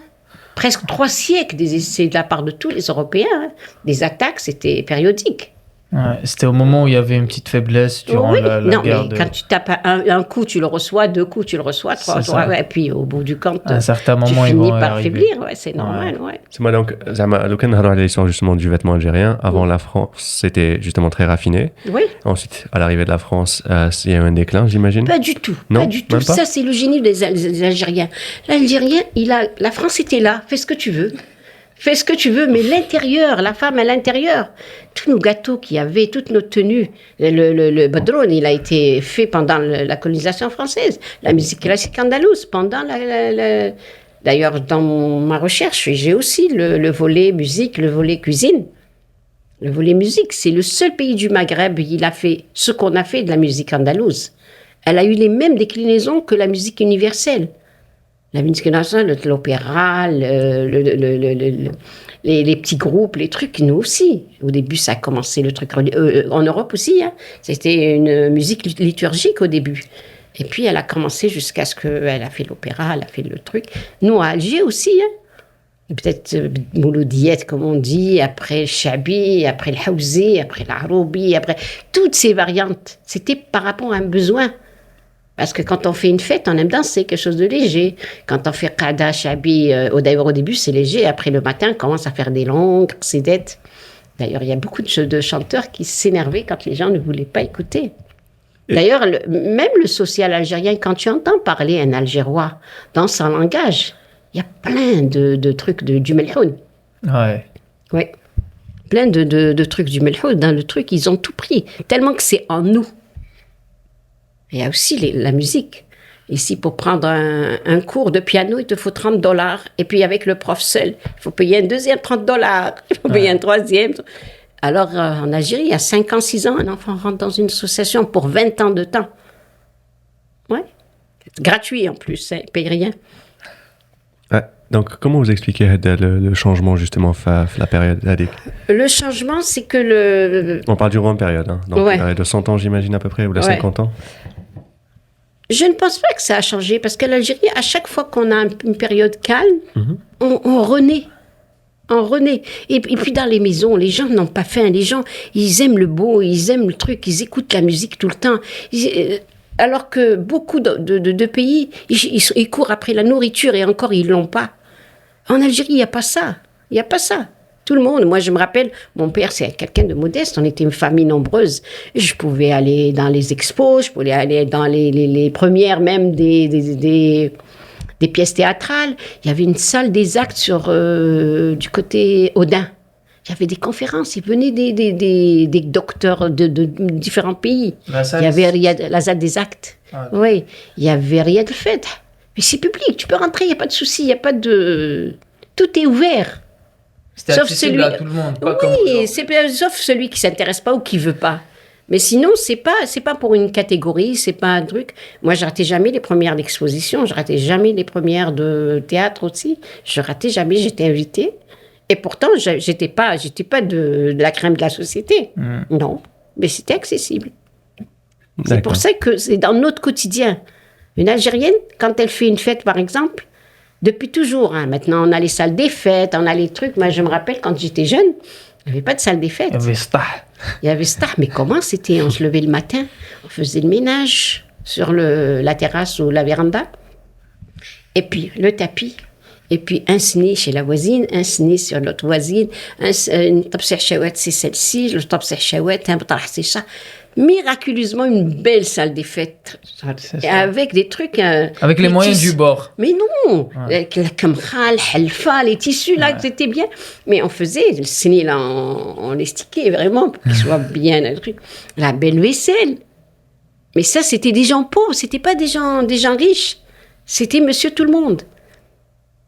Presque 3 siècles d'essais de la part de tous les Européens. Hein. Des attaques, c'était périodique. Ouais, c'était au moment où il y avait une petite faiblesse durant la non, guerre mais quand tu tapes un coup, tu le reçois, 2 coups, tu le reçois, 3, et puis au bout du compte, à un certain tu moment, ils finis vont par arriver. faiblir, c'est normal, ouais. C'est moi donc, لو كان نهضروا على l'histoire justement du vêtement algérien, avant la France, c'était justement très raffiné. Oui. Ensuite, à l'arrivée de la France, il y a eu un déclin, j'imagine. Pas du tout, Non, pas du tout. même pas. Ça, c'est le génie des Algériens. L'Algérien, la France était là, fais ce que tu veux. Fais ce que tu veux, mais l'intérieur, la femme à l'intérieur, tous nos gâteaux qu'il y avait, toutes nos tenues, le badroun, il a été fait pendant la colonisation française, la musique classique andalouse, pendant D'ailleurs, dans ma recherche, j'ai aussi le volet musique, le volet cuisine. Le volet musique, c'est le seul pays du Maghreb, il a fait ce qu'on a fait de la musique andalouse. Elle a eu les mêmes déclinaisons que la musique universelle. La musique nationale, l'opéra, les petits groupes, les trucs, nous aussi. Au début, ça a commencé le truc en Europe aussi. Hein. C'était une musique liturgique au début. Et puis, elle a commencé jusqu'à ce qu'elle a fait l'opéra, elle a fait le truc. Nous, à Alger aussi. Hein. Peut-être Mouloudiette, comme on dit, après le Chabi, après le Haouzé, après l'Aroubi, après toutes ces variantes. C'était par rapport à un besoin. Parce que quand on fait une fête, on aime danser, quelque chose de léger. Quand on fait Qada, Chabi, d'ailleurs au début c'est léger, après le matin on commence à faire des longues qsidettes. D'ailleurs il y a beaucoup de chanteurs qui s'énervaient quand les gens ne voulaient pas écouter. D'ailleurs même le social algérien, quand tu entends parler un Algérois dans son langage, il y a plein de trucs du melhoun. Ouais. Ouais. Plein de trucs du melhoun. Dans le truc, ils ont tout pris. Tellement que c'est en nous. Il y a aussi la musique. Ici, pour prendre un cours de piano, il te faut $30. Et puis, avec le prof seul, il faut payer un deuxième $30. Il faut payer un troisième. Alors, en Algérie, il y a 5 ans, 6 ans, un enfant rentre dans une association pour 20 ans de temps. Ouais. C'est gratuit en plus, hein, il ne paye rien. Ouais. Donc, comment vous expliquez le changement, justement, la période Hadik? Le changement, c'est que On parle du grande période, hein. Donc, ouais. Une période de 100 ans, j'imagine, à peu près, ou de 50 ans. Je ne pense pas que ça a changé, parce que l'Algérie, à chaque fois qu'on a une période calme, on renaît. On renaît. Et puis dans les maisons, les gens n'ont pas faim. Les gens, ils aiment le beau, ils aiment le truc, ils écoutent la musique tout le temps. Alors que beaucoup de pays, ils courent après la nourriture et encore, ils ne l'ont pas. En Algérie, il n'y a pas ça. Il n'y a pas ça. Tout le monde. Moi, je me rappelle, mon père, c'est quelqu'un de modeste. On était une famille nombreuse. Je pouvais aller dans les expos, je pouvais aller dans les premières même des pièces théâtrales. Il y avait une salle des actes du côté Odin. Il y avait des conférences. Il venait des docteurs de différents pays. Il y avait la salle des actes. Ah, oui. Il y avait Riyad el-Feth. Mais c'est public. Tu peux rentrer, il n'y a pas de souci. Il n'y a pas de... Tout est ouvert. C'était accessible à tout le monde. Pas oui, sauf celui qui ne s'intéresse pas ou qui ne veut pas. Mais sinon, c'est pas pour une catégorie, c'est pas un truc. Moi, je ratais jamais les premières d'exposition, je ratais jamais les premières de théâtre aussi. Je ratais jamais, j'étais invitée. Et pourtant, j'étais pas de la crème de la société. Non, mais c'était accessible. C'est pour ça que c'est dans notre quotidien. Une Algérienne, quand elle fait une fête, par exemple, depuis toujours, hein, maintenant on a les salles des fêtes, on a les trucs. Moi, je me rappelle quand j'étais jeune, il n'y avait pas de salle des fêtes. Il y avait Star, mais comment c'était? On se levait le matin, on faisait le ménage sur la terrasse ou la véranda, et puis le tapis, et puis un ciné chez la voisine, un ciné sur l'autre voisine, une tabseh chouette, c'est celle-ci, le tabseh chouette, un btarah, c'est ça. Miraculeusement, une belle salle des fêtes, avec des trucs... avec les moyens du bord. Mais non, la kamra, le halfa, les tissus, là, c'était bien. Mais on faisait, le ciné, là, on les stickait vraiment pour qu'il soit bien, le truc. La belle vaisselle. Mais ça, c'était des gens pauvres, c'était pas des gens riches. C'était monsieur tout le monde.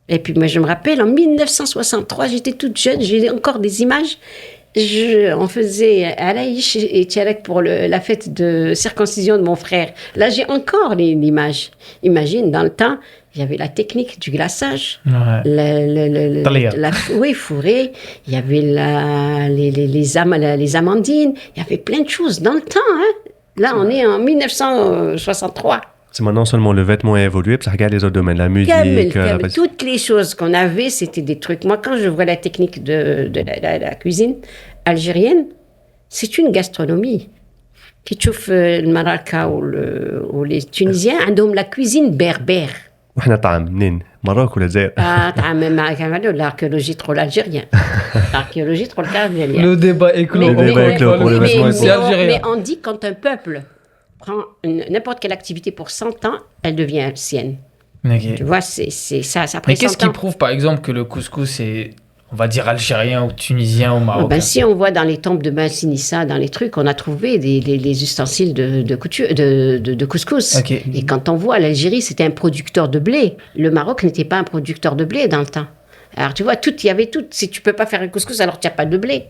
Et puis, moi, je me rappelle, en 1963, j'étais toute jeune, j'ai encore des images. On faisait Alaïch et Tchalek pour la fête de circoncision de mon frère. Là, j'ai encore l'image. Imagine, dans le temps, il y avait la technique du glaçage, oui, fourré, il y avait les amandines, il y avait plein de choses dans le temps. Hein. Là, on est en 1963. C'est maintenant seulement le vêtement a évolué, parce que regarde les autres domaines, la musique... Toutes les choses qu'on avait, c'était des trucs. Moi, quand je vois la technique de la cuisine algérienne, c'est une gastronomie. Qui تشوف المراكا ou les Tunisiens عندهم la cuisine berbère. وإحنا طعم منين؟ مراكو ولا الجزائر؟ طعم مع l'archéologie trop l'algérien. L'archéologie trop l'algérien. Le débat est clos. Mais on dit quand un peuple prend n'importe quelle activité pour 100 ans, elle devient sienne. Okay. Tu vois, c'est ça. Mais qu'est-ce qui prouve, par exemple, que le couscous est, on va dire, algérien ou tunisien ou marocain? Si on voit dans les temples de Massinissa, dans les trucs, on a trouvé les ustensiles de couscous. Okay. Et quand on voit l'Algérie, c'était un producteur de blé. Le Maroc n'était pas un producteur de blé dans le temps. Alors tu vois, il y avait tout. Si tu peux pas faire un couscous, alors tu n'as pas de blé.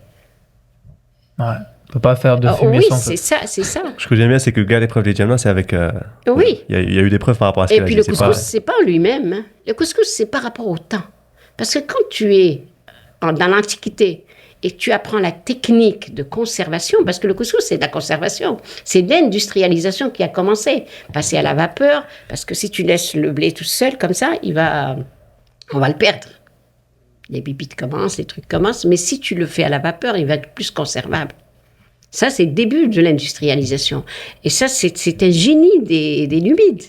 Ouais. On peut pas faire de fumée oui, sans c'est ça. Ce que j'aime bien, c'est que gars, l'épreuve des Djamna, c'est avec... oui. Il y a eu des preuves par rapport à ce qu'il a dit. Et puis le couscous, c'est pas en lui-même. Hein. Le couscous, c'est par rapport au temps. Parce que quand tu es dans l'Antiquité et tu apprends la technique de conservation, parce que le couscous, c'est de la conservation. C'est l'industrialisation qui a commencé. Passer à la vapeur, parce que si tu laisses le blé tout seul, comme ça, on va le perdre. Les bibites commencent, les trucs commencent. Mais si tu le fais à la vapeur, il va être plus conservable. Ça, c'est le début de l'industrialisation. Et ça, c'est un génie des Numides.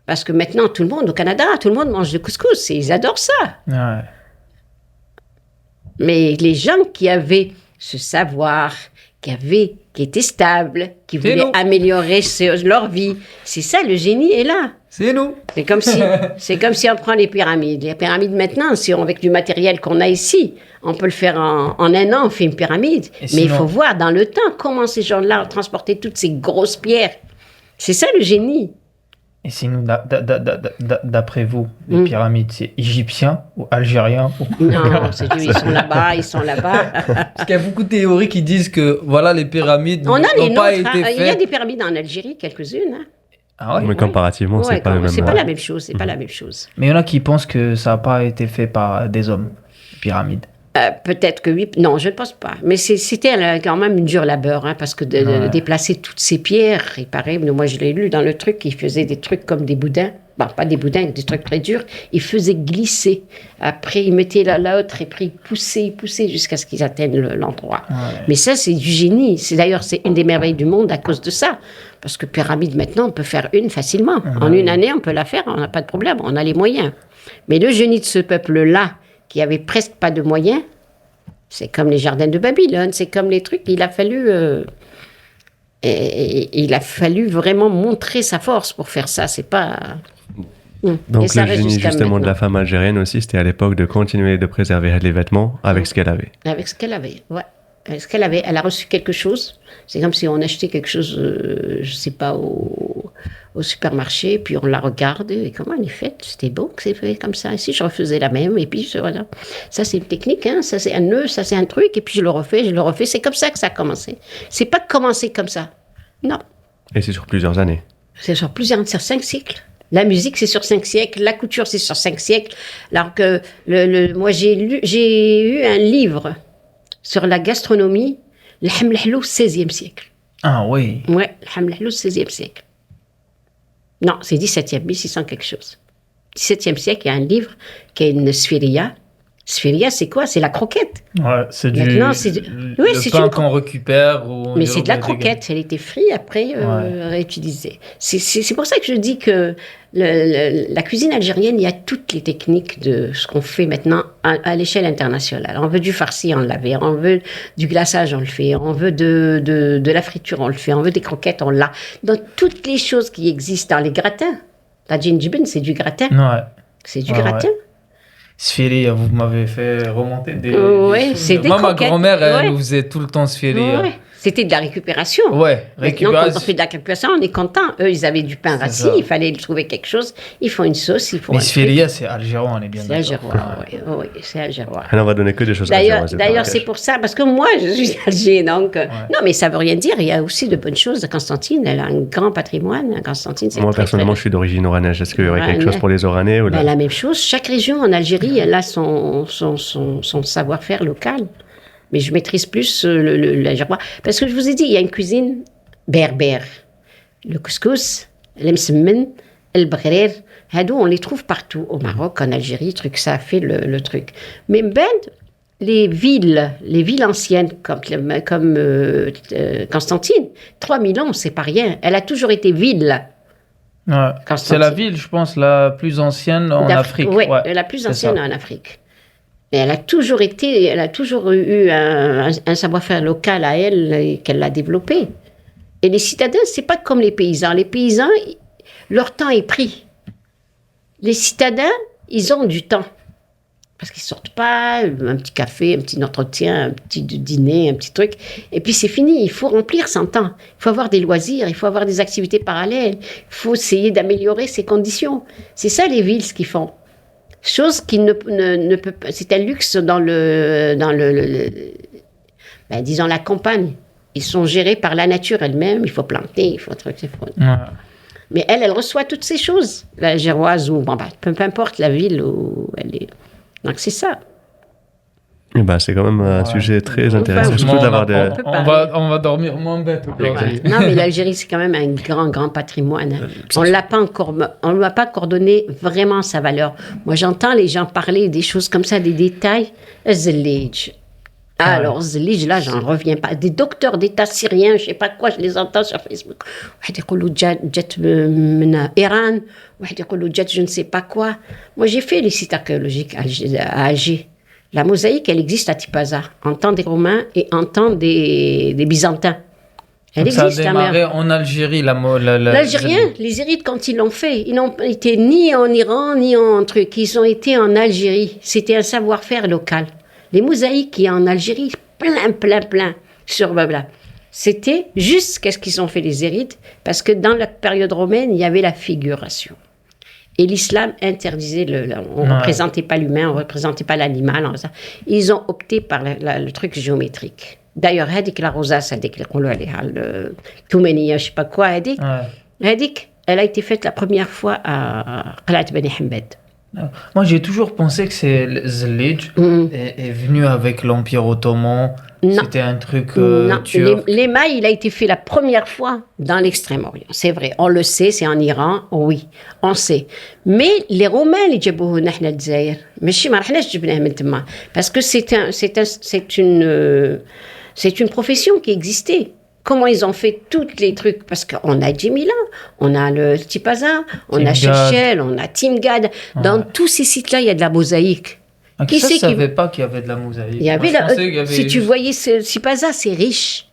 Parce que maintenant, tout le monde, au Canada, tout le monde mange du couscous. Et ils adorent ça. Ouais. Mais les gens qui avaient ce savoir, qui étaient stables, qui voulaient améliorer leur vie, c'est ça, le génie est là. C'est nous. C'est comme si on prend les pyramides. Les pyramides maintenant, avec du matériel qu'on a ici, on peut le faire en un an, on fait une pyramide. Mais il faut voir dans le temps comment ces gens-là ont transporté toutes ces grosses pierres. C'est ça le génie. Et sinon, d'après vous, les pyramides, c'est égyptien ou algérien Non, ils sont là-bas. Parce qu'il y a beaucoup de théories qui disent que voilà, les pyramides n'ont pas été faites. Il y a des pyramides en Algérie, quelques-unes. Hein. Ah ouais? Mais comparativement, c'est pas le même. C'est pas la même chose, c'est pas la même chose. Mais il y en a qui pensent que ça n'a pas été fait par des hommes, les pyramides. Peut-être que oui. Non, je ne pense pas. Mais c'était quand même une dure labeur, hein, parce que de déplacer toutes ces pierres, il paraît, moi je l'ai lu dans le truc, ils faisaient des trucs comme des boudins. Bon, pas des boudins, des trucs très durs. Ils faisaient glisser. Après, ils mettaient l'autre et puis ils poussaient jusqu'à ce qu'ils atteignent l'endroit. Ouais. Mais ça, c'est du génie. D'ailleurs, c'est une des merveilles du monde à cause de ça. Parce que pyramide, maintenant, on peut faire une facilement. En une année, on peut la faire, on n'a pas de problème, on a les moyens. Mais le génie de ce peuple-là, qui avait presque pas de moyens, c'est comme les jardins de Babylone, c'est comme les trucs, il a fallu vraiment montrer sa force pour faire ça, c'est pas... Donc le génie justement de la femme algérienne aussi, c'était à l'époque de continuer de préserver les vêtements avec ce qu'elle avait. Avec ce qu'elle avait, ouais. Avec ce qu'elle avait, elle a reçu quelque chose, c'est comme si on achetait quelque chose, je sais pas, au supermarché, puis on la regarde, et comment elle est faite, c'était beau que c'est fait comme ça. Ici, je refaisais la même, et puis voilà. Ça, c'est une technique, hein, ça, c'est un nœud, ça, c'est un truc, et puis je le refais, c'est comme ça que ça a commencé. C'est pas commencé comme ça, non. Et c'est sur plusieurs années. C'est sur 5 siècles. La musique, c'est sur 5 siècles, la couture, c'est sur 5 siècles. Alors que, moi, j'ai eu un livre sur la gastronomie, le Hamlahlou, 16e siècle. Ah oui. Ouais, le Hamlahlou, 16e siècle. Non, c'est 17e, 1600 quelque chose. 17e siècle, il y a un livre qui est une sphéria. Sphéria, c'est quoi? C'est la croquette. Ouais, c'est du pain qu'on récupère. Mais c'est de la croquette. Elle était frite, après réutilisée. C'est pour ça que je dis que la cuisine algérienne, il y a toutes les techniques de ce qu'on fait maintenant à l'échelle internationale. On veut du farci, on l'avait. On veut du glaçage, on le fait. On veut de la friture, on le fait. On veut des croquettes, on l'a. Dans toutes les choses qui existent, dans les gratins. La djinjibine, c'est du gratin. Ouais. C'est du gratin. Ouais. Sféri, vous m'avez fait remonter des... Oui, c'est des croquettes. Moi, ma grand-mère, elle nous faisait tout le temps Sféri. Ouais. C'était de la récupération. Ouais, récupération. Maintenant, quand on fait de la récupération, on est content. Eux, ils avaient du pain rassis, il fallait trouver quelque chose. Ils font une sauce, ils font. Mais Sféria, c'est algérois, on est bien d'accord. C'est algérois, oui, c'est algérois. On va donner que des choses algéroises. D'ailleurs, c'est pour ça, parce que moi, je suis algérienne, donc... Non, mais ça ne veut rien dire. Il y a aussi de bonnes choses. Constantine, elle a un grand patrimoine. Constantine, c'est moi, personnellement, je suis d'origine oranaise. Est-ce qu'il y aurait quelque chose pour les Oranais ou la même chose. Chaque région en Algérie, elle a son savoir-faire local. Mais je maîtrise plus l'algérois. Parce que je vous ai dit, il y a une cuisine berbère. Le couscous, l'emsemen, le brer, on les trouve partout. Au Maroc, en Algérie, ça a fait le truc. Mais les villes anciennes, comme Constantine, 3000 ans, c'est pas rien. Elle a toujours été ville. Ouais. C'est la ville, je pense, la plus ancienne en Afrique. Oui, la plus ancienne en Afrique. Et elle a toujours eu un savoir-faire local à elle et qu'elle a développé. Et les citadins, c'est pas comme les paysans. Les paysans, leur temps est pris. Les citadins, ils ont du temps. Parce qu'ils sortent pas, un petit café, un petit entretien, un petit dîner, un petit truc. Et puis c'est fini, il faut remplir son temps. Il faut avoir des loisirs, il faut avoir des activités parallèles. Il faut essayer d'améliorer ses conditions. C'est ça les villes, ce qu'ils font. Chose qui ne peut pas... C'est un luxe dans disons la campagne. Ils sont gérés par la nature elle-même. Il faut planter, il faut... Ouais. Mais elle reçoit toutes ces choses. La Géroise, ou peu importe la ville où elle est... Donc, c'est ça. C'est quand même un sujet très intéressant. Surtout d'avoir on va dormir moins bête. Non, mais l'Algérie, c'est quand même un grand patrimoine. On ne lui a pas encore donné vraiment sa valeur. Moi, j'entends les gens parler des choses comme ça, des détails. Zlij. Alors, Zlij, là, j'en reviens pas. Des docteurs d'État syriens, je ne sais pas quoi, je les entends sur Facebook. Iran, je ne sais pas quoi. Moi, j'ai fait les sites archéologiques à Alger. La mosaïque, elle existe à Tipaza, en temps des Romains et en temps des Byzantins. Elle existe. Ça a démarré en Algérie, l'Algérien, les Érides, quand ils l'ont fait, ils n'ont été ni en Iran, ni en truc. Ils ont été en Algérie. C'était un savoir-faire local. Les mosaïques qui en Algérie, plein, sur Babla. C'était juste qu'est-ce qu'ils ont fait les Érides, parce que dans la période romaine, il y avait la figuration. Et l'islam interdisait, on ne représentait pas l'humain, on ne représentait pas l'animal. Ils ont opté par le truc géométrique. D'ailleurs, Hadik la rosace, le Toumeniya, je ne sais pas quoi, Hadik, elle a été faite la première fois à Qalat Beni Hammed. Moi, j'ai toujours pensé que Zlij est venu avec l'Empire ottoman. Non. C'était un truc turc. L'émail, il a été fait la première fois dans l'Extrême-Orient. C'est vrai, on le sait, c'est en Iran, oui, on sait. Mais les Romains, les Djabouhou, Nahna Dzaïr, parce que c'est une profession qui existait. Comment ils ont fait tous les trucs? Parce qu'on a Djemila, on a le Tipaza, on a Chechel, on a Timgad. Dans tous ces sites-là, il y a de la mosaïque. Qui ne savait pas qu'il y avait de la mosaïque? Si tu voyais Tipaza, c'est riche.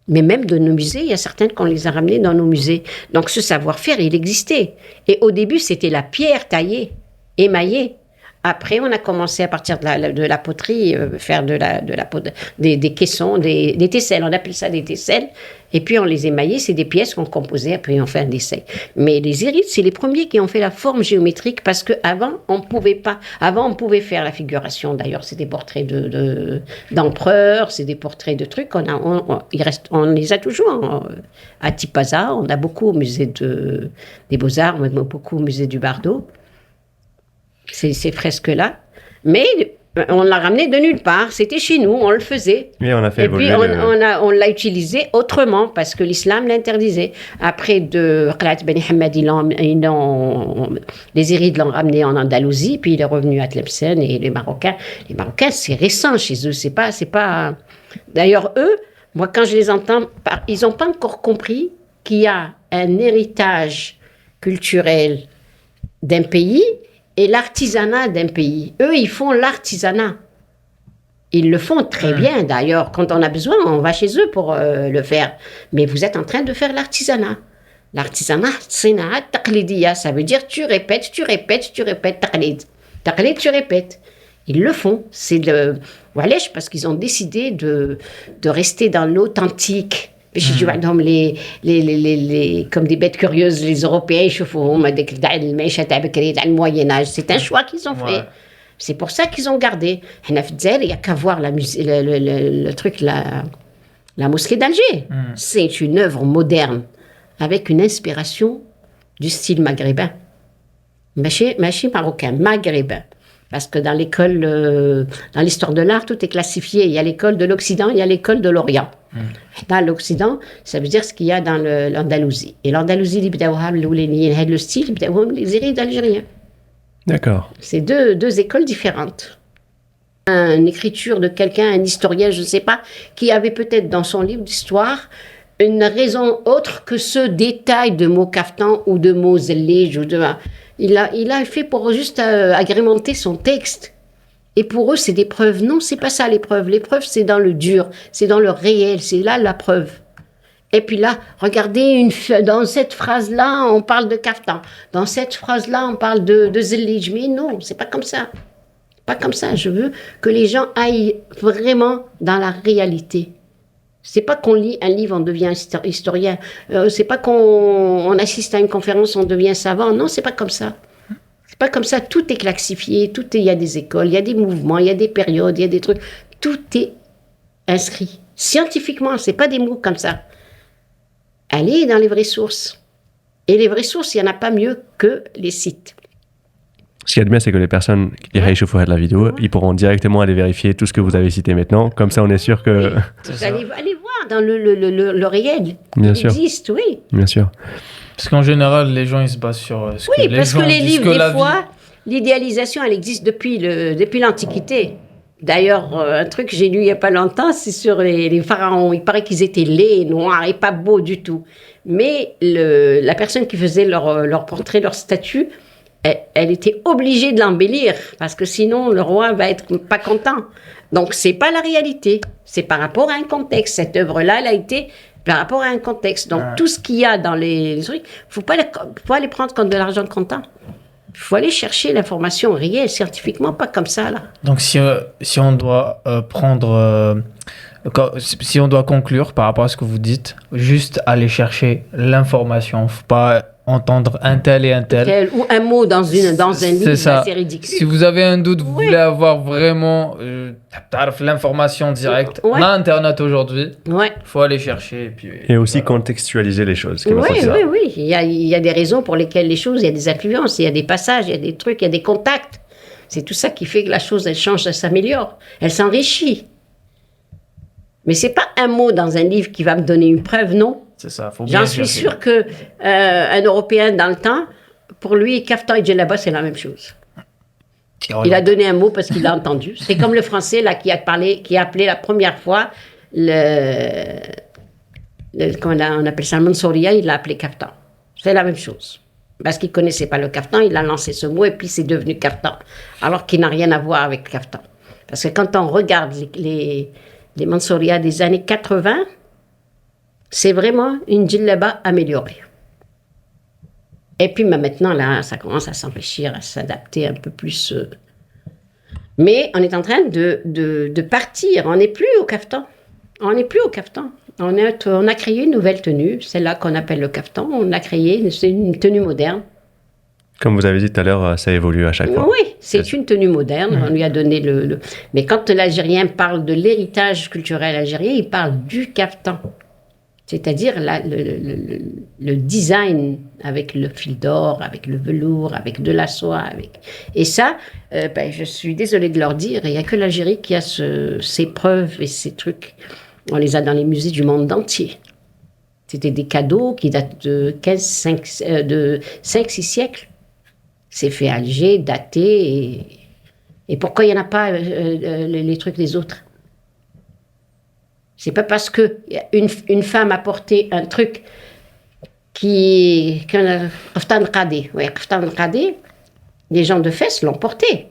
Mais même de nos musées, il y a certaines qu'on les a ramenées dans nos musées. Donc ce savoir-faire, il existait. Et au début, c'était la pierre taillée, émaillée. Après, on a commencé à partir de la poterie, faire des caissons, des tesselles. On appelle ça des tesselles. Et puis, on les émaillait. C'est des pièces qu'on composait. Après, on fait un dessin. Mais les Érides, c'est les premiers qui ont fait la forme géométrique parce qu'avant, on ne pouvait pas. Avant, on pouvait faire la figuration. D'ailleurs, c'est des portraits d'empereurs, c'est des portraits de trucs. On les a toujours à Tipaza. On a beaucoup au musée des Beaux-Arts. On a beaucoup au musée du Bardo. Ces fresques-là. Mais on l'a ramené de nulle part. C'était chez nous, on le faisait. Et on a fait évoluer. Et puis on l'a utilisé autrement parce que l'islam l'interdisait. Après de Qalat Beni Hammed, les Érides l'ont ramené en Andalousie, puis il est revenu à Tlemcen et les Marocains, c'est récent chez eux. C'est pas. D'ailleurs, eux, moi, quand je les entends, ils n'ont pas encore compris qu'il y a un héritage culturel d'un pays et l'artisanat d'un pays. Eux, ils font l'artisanat. Ils le font très bien, d'ailleurs. Quand on a besoin, on va chez eux pour le faire. Mais vous êtes en train de faire l'artisanat. L'artisanat, c'est taqlidiya. Ça veut dire tu répètes, taqlid. Taqlid, tu répètes. Ils le font. C'est Walech, parce qu'ils ont décidé de rester dans l'authentique. Comme des bêtes curieuses, les Européens, le Moyen-Âge. C'est un choix qu'ils ont fait. C'est pour ça qu'ils ont gardé. Il n'y a qu'à voir la mosquée d'Alger. C'est une œuvre moderne, avec une inspiration du style maghrébin. Machi marocain, maghrébin. Parce que dans l'histoire de l'art, tout est classifié. Il y a l'école de l'Occident, il y a l'école de l'Orient. Dans l'Occident, ça veut dire ce qu'il y a dans l'Andalousie. Et l'Andalousie, le style, les Érides algériens. D'accord. C'est deux écoles différentes. une écriture de quelqu'un, un historien, je ne sais pas, qui avait peut-être dans son livre d'histoire une raison autre que ce détail de mots kaftan ou de mots zellij. Il a fait pour juste agrémenter son texte. Et pour eux, c'est des preuves. Non, c'est pas ça l'épreuve. L'épreuve, c'est dans le dur, c'est dans le réel, c'est là la preuve. Et puis là, regardez, dans cette phrase-là, on parle de kaftan. Dans cette phrase-là, on parle de zellij. Mais non, c'est pas comme ça. Pas comme ça. Je veux que les gens aillent vraiment dans la réalité. C'est pas qu'on lit un livre, on devient historien. C'est pas qu'on assiste à une conférence, on devient savant. Non, c'est pas comme ça. C'est pas comme ça. Tout est classifié. Il y a des écoles, il y a des mouvements, il y a des périodes, il y a des trucs. Tout est inscrit. Scientifiquement, c'est pas des mots comme ça. Allez dans les vraies sources. Et les vraies sources, il n'y en a pas mieux que les sites. Ce qui est bien, c'est que les personnes qui réchauffent la vidéo, ils pourront directement aller vérifier tout ce que vous avez cité maintenant. Comme ça, on est sûr que... Oui. Allez voir dans le réel. Bien il sûr. existe, oui. Bien sûr. Parce qu'en général, les gens, ils se basent sur ce que les parce gens que les disent livres, que la des fois, l'idéalisation, elle existe depuis l'Antiquité. D'ailleurs, un truc que j'ai lu il n'y a pas longtemps, c'est sur les pharaons. Il paraît qu'ils étaient laids, noirs et pas beaux du tout. Mais la personne qui faisait leur portrait, leur statue, elle était obligée de l'embellir parce que sinon le roi va être pas content. Donc c'est pas la réalité, c'est par rapport à un contexte. Cette œuvre-là, elle a été par rapport à un contexte. Donc tout ce qu'il y a dans les trucs, faut pas les prendre comme de l'argent comptant. Il faut aller chercher l'information réelle, scientifiquement, pas comme ça là. Donc si on doit si on doit conclure par rapport à ce que vous dites, juste aller chercher l'information, faut pas entendre un tel et un tel. Ou un mot dans un livre, c'est ridicule. Si vous avez un doute, vous voulez avoir vraiment l'information directe. Ouais. On a Internet aujourd'hui. Ouais. Faut aller chercher. Et, puis, Et aussi contextualiser les choses. Oui. Il y a des raisons pour lesquelles les choses, il y a des influences, il y a des passages, il y a des trucs, il y a des contacts. C'est tout ça qui fait que la chose, elle change, elle s'améliore, elle s'enrichit. Mais c'est pas un mot dans un livre qui va me donner une preuve, non. C'est ça, faut bien J'en suis sûre que un Européen dans le temps, pour lui, kaftan et djellaba, c'est la même chose. Il a donné un mot parce qu'il l'a entendu. C'est comme le français là qui a appelé la première fois comment on appelle ça, le Mansouria, il l'a appelé kaftan. C'est la même chose. Parce qu'il connaissait pas le kaftan, il a lancé ce mot et puis c'est devenu kaftan. Alors qu'il n'a rien à voir avec kaftan. Parce que quand on regarde les Mansouria des années 80, c'est vraiment une djellaba améliorée. Et puis maintenant, là, ça commence à s'enrichir, à s'adapter un peu plus. Mais on est en train de partir. On n'est plus au kaftan. On n'est plus au kaftan. On a créé une nouvelle tenue, celle-là qu'on appelle le kaftan. On l'a créée, c'est une tenue moderne. Comme vous avez dit tout à l'heure, ça évolue à chaque fois. Oui, c'est une tenue moderne. On lui a donné Mais quand l'Algérien parle de l'héritage culturel algérien, il parle du kaftan. C'est-à-dire le design avec le fil d'or, avec le velours, avec de la soie. Et ça, je suis désolée de leur dire, il n'y a que l'Algérie qui a ces preuves et ces trucs. On les a dans les musées du monde entier. C'était des cadeaux qui datent de 5-6 siècles. C'est fait à Alger, daté. Et pourquoi il n'y en a pas les trucs des autres ? C'est pas parce que une femme a porté un truc Kaftan Qadé, les gens de Fès l'ont porté.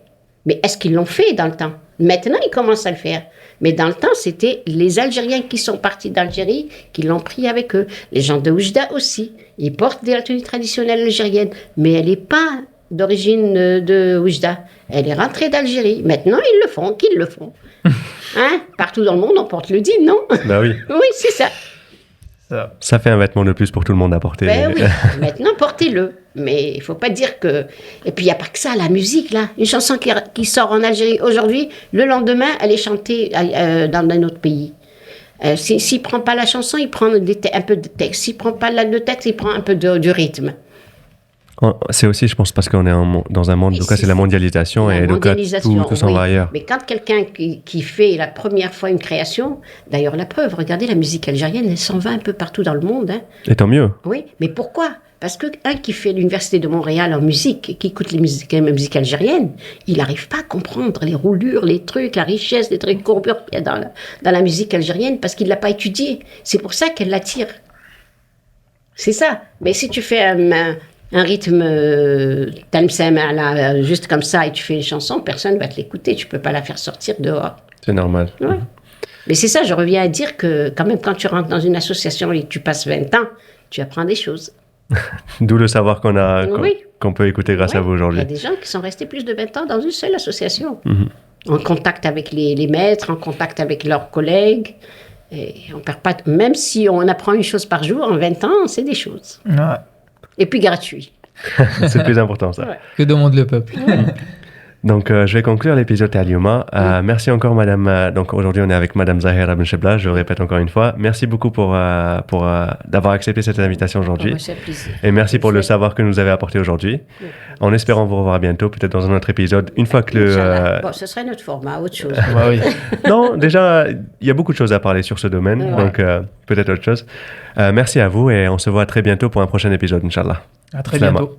Mais est-ce qu'ils l'ont fait dans le temps ? Maintenant, ils commencent à le faire. Mais dans le temps, c'était les Algériens qui sont partis d'Algérie qui l'ont pris avec eux. Les gens de Oujda aussi. Ils portent des tenues traditionnelles algériennes. Mais elle n'est pas d'origine de Oujda. Elle est rentrée d'Algérie. Maintenant, ils le font. Qu'ils le font. Hein? Partout dans le monde, on porte le dîme, non? Bah oui. Oui, c'est ça. Ça fait un vêtement de plus pour tout le monde à porter. Ben oui, maintenant, portez-le. Mais il ne faut pas dire que... Et puis, il n'y a pas que ça, la musique, là. Une chanson qui sort en Algérie aujourd'hui, le lendemain, elle est chantée dans un autre pays. S'il ne prend pas la chanson, il prend un peu de texte. S'il ne prend pas le texte, il prend un peu du rythme. C'est aussi, je pense, parce qu'on est dans un monde, donc c'est la mondialisation, et donc tout s'en va ailleurs. Mais quand quelqu'un qui fait la première fois une création, d'ailleurs la preuve, regardez la musique algérienne, elle s'en va un peu partout dans le monde. Hein. Et tant mieux. Oui, mais pourquoi ? Parce qu'un qui fait l'université de Montréal en musique, et qui écoute la musique algérienne, il n'arrive pas à comprendre les roulures, les trucs, la richesse, les trucs courbures qu'il y a dans la musique algérienne, parce qu'il ne l'a pas étudiée. C'est pour ça qu'elle l'attire. C'est ça. Mais si tu fais un rythme là, juste comme ça, et tu fais une chanson, personne ne va te l'écouter. Tu ne peux pas la faire sortir dehors. C'est normal. Ouais. Mais c'est ça, je reviens à dire que quand même, quand tu rentres dans une association et que tu passes 20 ans, tu apprends des choses. D'où le savoir Oui. qu'on peut écouter grâce à vous Il y aujourd'hui. a des gens qui sont restés plus de 20 ans dans une seule association. En contact avec les maîtres, en contact avec leurs collègues. Et on perd pas... Même si on apprend une chose par jour, en 20 ans, c'est des choses. Ouais. Et puis gratuit. C'est le plus important, ça. Ouais. Que demande le peuple? Donc, je vais conclure l'épisode Aliouma. Merci encore, madame. Donc, aujourd'hui, on est avec madame Zahera Benchebla. Je répète encore une fois. Merci beaucoup pour d'avoir accepté cette invitation aujourd'hui. C'est un plaisir. Et merci pour le savoir que nous avez apporté aujourd'hui. En espérant vous revoir bientôt, peut-être dans un autre épisode. Une fois que le... Bon, ce serait notre format, autre chose. Bah oui. Non, déjà, il y a beaucoup de choses à parler sur ce domaine. Ouais. Donc, peut-être autre chose. Merci à vous et on se voit très bientôt pour un prochain épisode, Inch'Allah. À très Slama. bientôt.